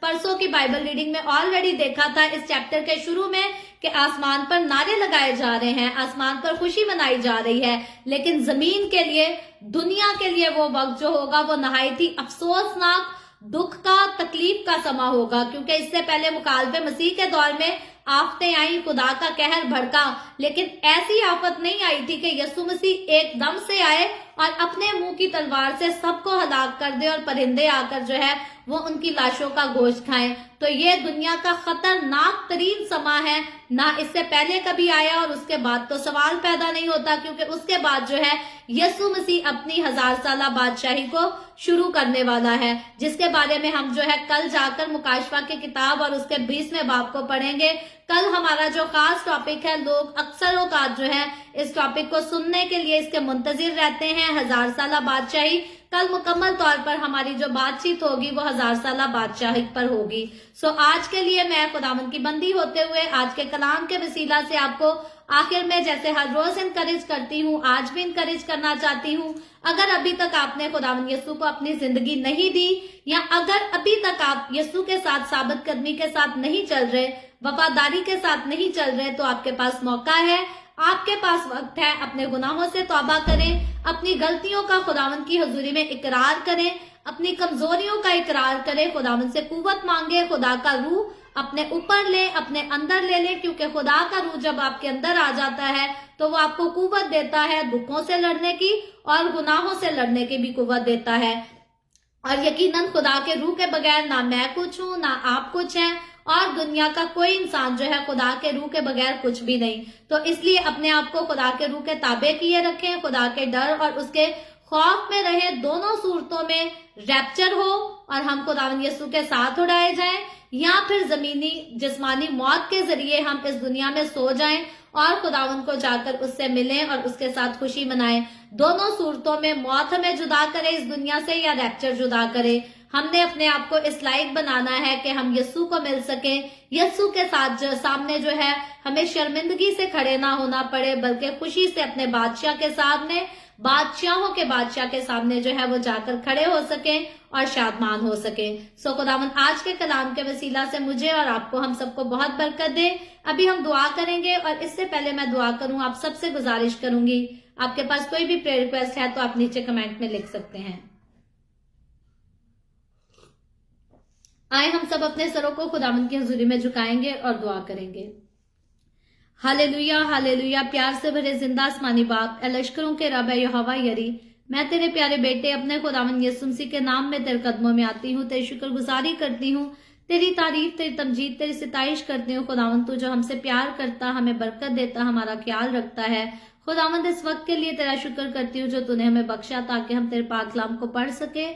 परसों की बाइबल रीडिंग में ऑलरेडी देखा था इस चैप्टर के शुरू में कि आसमान पर नारे लगाए जा रहे हैं, आसमान पर खुशी मनाई जा रही है। लेकिन जमीन के लिए, दुनिया के लिए वो वक्त जो होगा वो नहायत ही अफसोसनाक, दुख का, तकलीफ का समा होगा। क्योंकि इससे पहले मुखालिफ मसीह के दौर में आफतें आई, खुदा का कहर भड़का, लेकिन ऐसी आफत नहीं आई थी कि यीशु मसीह एकदम से आए और अपने मुंह की तलवार से सबको हलाक कर दे और परिंदे आकर जो है वो उनकी लाशों का गोश्त खाएं। तो ये दुनिया का खतरनाक तरीन समा है, ना इससे पहले कभी आया और उसके बाद तो सवाल पैदा नहीं होता, क्योंकि उसके बाद जो है यीशु मसीह अपनी 1000 साला बादशाही को शुरू करने वाला है, जिसके बारे में हम जो है कल जाकर मुकाशफा की किताब और उसके 20वें बाब को पढ़ेंगे। कल हमारा जो खास टॉपिक है, लोग अक्सर औकात जो है इस टॉपिक को सुनने के लिए इसके मुंतजिर रहते हैं, 1000 साला बादशाही। कल मुकम्मल तौर पर हमारी जो बातचीत होगी वो 1000 साला बादशाही पर होगी। आज के लिए मैं खुदावंद की बंदी होते हुए आज के कलाम के वसीला से आपको आखिर में जैसे हर रोज इनकरेज करती हूँ, आज भी इनकरेज करना चाहती हूँ। अगर अभी तक आपने खुदावंद यीशु को अपनी जिंदगी नहीं दी, या अगर अभी तक आप यीशु के साथ साबित कदमी के साथ नहीं चल रहे, वफादारी के साथ नहीं चल रहे, तो आपके पास मौका है, आपके पास वक्त है। अपने गुनाहों से तौबा करें, अपनी गलतियों का खुदावंद की हुजूरी में इकरार करें, अपनी कमजोरियों का इकरार करें, खुदावंद से कुव्वत मांगे, खुदा का रूह अपने ऊपर ले, अपने अंदर ले ले, क्योंकि खुदा का रूह जब आपके अंदर आ जाता है तो वो आपको कुव्वत देता है दुखों से लड़ने की और गुनाहों से लड़ने की भी कुव्वत देता है। और यकीनन खुदा के रूह के बगैर ना मैं कुछ हूं, ना आप कुछ हैं, और दुनिया का कोई इंसान जो है खुदा के रूह के बगैर कुछ भी नहीं। तो इसलिए अपने आप को खुदा के रूह के ताबे किए रखें, खुदा के डर और उसके खौफ में रहे। दोनों सूरतों में रैप्चर हो और हम खुदावंद यीशु के साथ उड़ाए जाएं, या फिर जमीनी जिस्मानी मौत के जरिए हम इस दुनिया में सो जाएं और खुदावंद को जाकर उससे मिलें और उसके साथ खुशी मनाएं। दोनों सूरतों में मौत हमें जुदा करे इस दुनिया से या रैप्चर जुदा करे। हमने अपने आप को इस लायक बनाना है कि हम यीशु को मिल सकें, यीशु के साथ सामने जो है हमें शर्मिंदगी से खड़े ना होना पड़े, बल्कि खुशी से अपने बादशाह के सामने, बादशाहों के बादशाह के सामने जो है वो जाकर खड़े हो सकें और शादमान हो सके। खुदावंद आज के कलाम के वसीला से मुझे और आपको, हम सबको बहुत बरकत दे। अभी हम दुआ करेंगे और इससे पहले मैं दुआ करूं, आप सबसे गुजारिश करूंगी, आपके पास कोई भी प्रेयर रिक्वेस्ट है तो आप नीचे कमेंट में लिख सकते हैं। आए हम सब अपने सरों को खुदावंद की हुजूरी में झुकाएंगे और दुआ करेंगे। Hallelujah, hallelujah. प्यार से भरे जिंदा आसमानी बाप, ए लश्करों के रब, यहोवा यरी, मैं तेरे प्यारे बेटे अपने खुदावंद यीशु मसीह के नाम में तेरे कदमों में आती हूँ, तेरी शुक्रगुजारी करती हूँ, तेरी तारीफ, तेरी तमजीद, तेरी सिताइश करती हूँ। खुदावंद तू जो हमसे प्यार करता, हमें बरकत देता, हमारा ख्याल रखता है। खुदावंद इस वक्त के लिए तेरा शुक्र करती हूँ जो तूने हमें बख्शा ताकि हम तेरे पाक कलाम को पढ़ सके।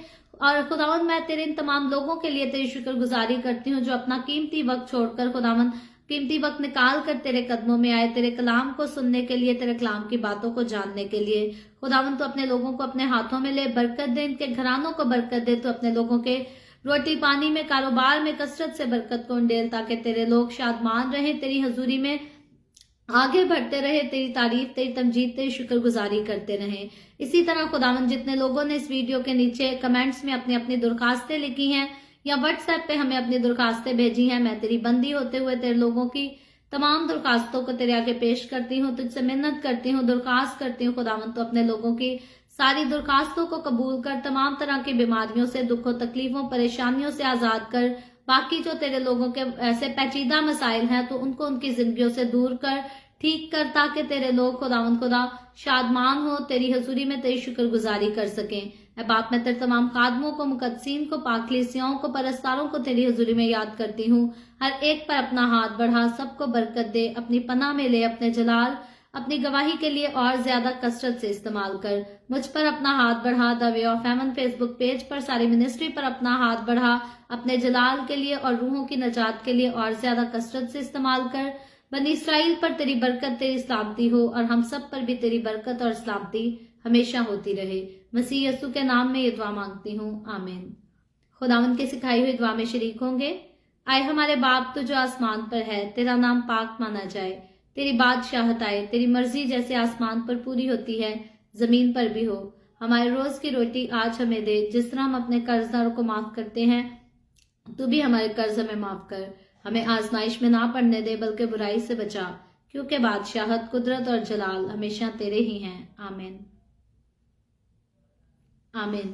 और खुदावंद मैं तेरे इन तमाम लोगों के लिए तेरी शुक्रगुजारी करती हूँ जो अपना कीमती वक्त छोड़कर, खुदावंद कीमती वक्त निकाल कर तेरे कदमों में आए, तेरे कलाम को सुनने के लिए, तेरे कलाम की बातों को जानने के लिए। खुदावंद तो अपने लोगों को अपने हाथों में ले, बरकत दे, इनके घरानों को बरकत दे, तो अपने लोगों के रोटी पानी में, कारोबार में कसरत से बरकत को उंडेल, ताकि तेरे लोग शादमान रहें, तेरी हजूरी में आगे बढ़ते रहे, तेरी तारीफ, तेरी तमजीद, तेरी शुक्रगुजारी करते रहें। इसी तरह खुदावन जितने लोगों ने इस वीडियो के नीचे कमेंट्स में अपनी अपनी दरखास्तें लिखी हैं या व्हाट्सएप पे हमें अपनी दरखास्तें भेजी हैं, मैं तेरी बंदी होते हुए तेरे लोगों की तमाम दरखास्तों को तेरे आगे पेश करती हूँ, तुझसे मिन्नत करती हूँ, दरखास्त करती हूँ खुदावन तो अपने लोगों की सारी दरखास्तों को कबूल कर, तमाम तरह की बीमारियों से, दुखों, तकलीफों, परेशानियों से आजाद कर। बाकी जो तेरे लोगों के ऐसे पेचीदा मसाइल हैं तो उनको उनकी जिंदगियों से दूर कर, ठीक कर, ताकि तेरे लोग खुदावन खुदा शादमान हो, तेरी हजूरी में तेरी शुक्रगुजारी कर सकें। ऐ बाप, मैं तेरे तमाम खादमों को, मुकद्दसीन को, पाकलीसियाओं को, परस्तारों को तेरी हजूरी में याद करती हूँ। हर एक पर अपना हाथ बढ़ा, सबको बरकत दे, अपनी पनाह में ले, अपने जलाल, अपनी गवाही के लिए और ज्यादा कसरत से इस्तेमाल कर। मुझ पर अपना हाथ बढ़ा, the way of haven Facebook page पर सारी मिनिस्ट्री पर अपना हाथ बढ़ा, अपने जलाल के लिए और रूहों की नजात के लिए और ज्यादा कसरत से इस्तेमाल कर। बनी इसराइल पर तेरी बरकत, तेरी सलामती हो और हम सब पर भी तेरी बरकत और सलामती हमेशा होती रहे। मसीह यीशु के नाम में ये दुआ मांगती हूँ, आमीन। खुदावंद की सिखाई हुई दुआ में शरीक होंगे। आए हमारे बाप तो जो आसमान पर है, तेरा नाम पाक माना जाए, तेरी बादशाहत आए, तेरी मर्जी जैसे आसमान पर पूरी होती है जमीन पर भी हो। हमारे रोज की रोटी आज हमें दे, जिस तरह हम अपने कर्जदारों को माफ करते हैं तू भी हमारे कर्ज हमें माफ कर। हमें आजमाइश में ना पड़ने दे, बल्कि बुराई से बचा, क्योंकि बादशाहत, कुदरत और जलाल हमेशा तेरे ही हैं, आमीन आमीन।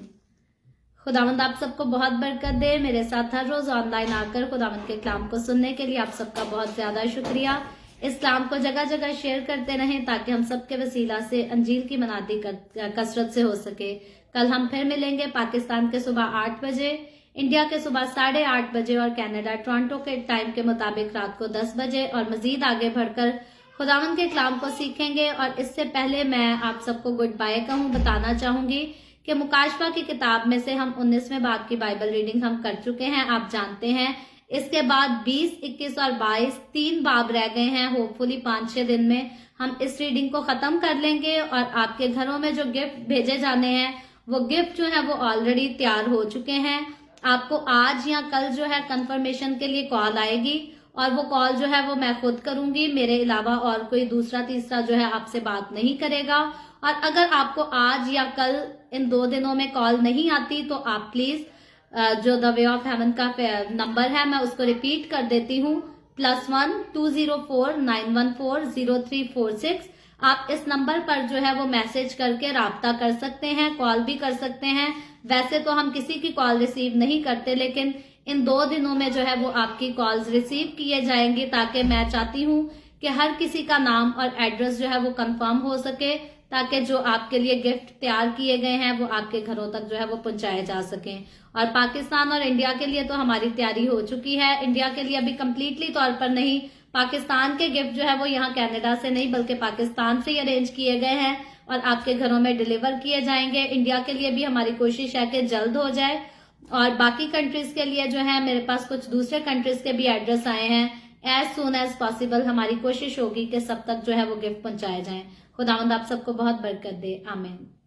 खुदावंद आप सबको बहुत बरकत दे। मेरे साथ हर रोज ऑनलाइन आकर खुदावंद के कलाम को सुनने के लिए आप सबका बहुत ज्यादा शुक्रिया। इस कलाम को जगह जगह शेयर करते रहें ताकि हम सबके वसीला से अंजील की मनादी कसरत से हो सके। कल हम फिर मिलेंगे पाकिस्तान के सुबह 8 बजे, इंडिया के सुबह 8:30 बजे और कनाडा टोरंटो के टाइम के मुताबिक रात को 10 बजे, और मजीद आगे बढ़कर खुदावंद के कलाम को सीखेंगे। और इससे पहले मैं आप सबको गुड बाय कहूँ, बताना चाहूंगी कि मुकाशफा की किताब में से हम 19वें बाब की बाइबल रीडिंग हम कर चुके हैं, आप जानते हैं। इसके बाद 20, 21 और 22 3 बाब रह गए हैं। होपफुली 5-6 दिन में हम इस रीडिंग को खत्म कर लेंगे। और आपके घरों में जो गिफ्ट भेजे जाने हैं वो गिफ्ट जो है वो ऑलरेडी तैयार हो चुके हैं। आपको आज या कल जो है कंफर्मेशन के लिए कॉल आएगी, और वो कॉल जो है वो मैं खुद करूंगी, मेरे अलावा और कोई दूसरा तीसरा जो है आपसे बात नहीं करेगा। और अगर आपको आज या कल इन 2 दिनों में कॉल नहीं आती तो आप प्लीज जो द वे ऑफ हेवन का नंबर है मैं उसको रिपीट कर देती हूँ, +1 204 914 0346। आप इस नंबर पर जो है वो मैसेज करके राब्ता कर सकते हैं, कॉल भी कर सकते हैं। वैसे तो हम किसी की कॉल रिसीव नहीं करते, लेकिन इन 2 दिनों में जो है वो आपकी कॉल्स रिसीव किए जाएंगे, ताकि मैं चाहती हूँ कि हर किसी का नाम और एड्रेस जो है वो कंफर्म हो सके, ताकि जो आपके लिए गिफ्ट तैयार किए गए हैं वो आपके घरों तक जो है वो पहुंचाए जा सकें। और पाकिस्तान और इंडिया के लिए तो हमारी तैयारी हो चुकी है, इंडिया के लिए अभी कम्प्लीटली तौर पर नहीं। पाकिस्तान के गिफ्ट जो है वो यहाँ कनाडा से नहीं बल्कि पाकिस्तान से ही अरेंज किए गए हैं और आपके घरों में डिलीवर किए जाएंगे। इंडिया के लिए भी हमारी कोशिश है कि जल्द हो जाए, और बाकी कंट्रीज के लिए जो है मेरे पास कुछ दूसरे कंट्रीज के भी एड्रेस आए हैं। एज सून एज पॉसिबल हमारी कोशिश होगी कि सब तक जो है वो गिफ्ट पहुंचाए जाएं। खुदावंद आप सबको बहुत बरकत दे, आमीन।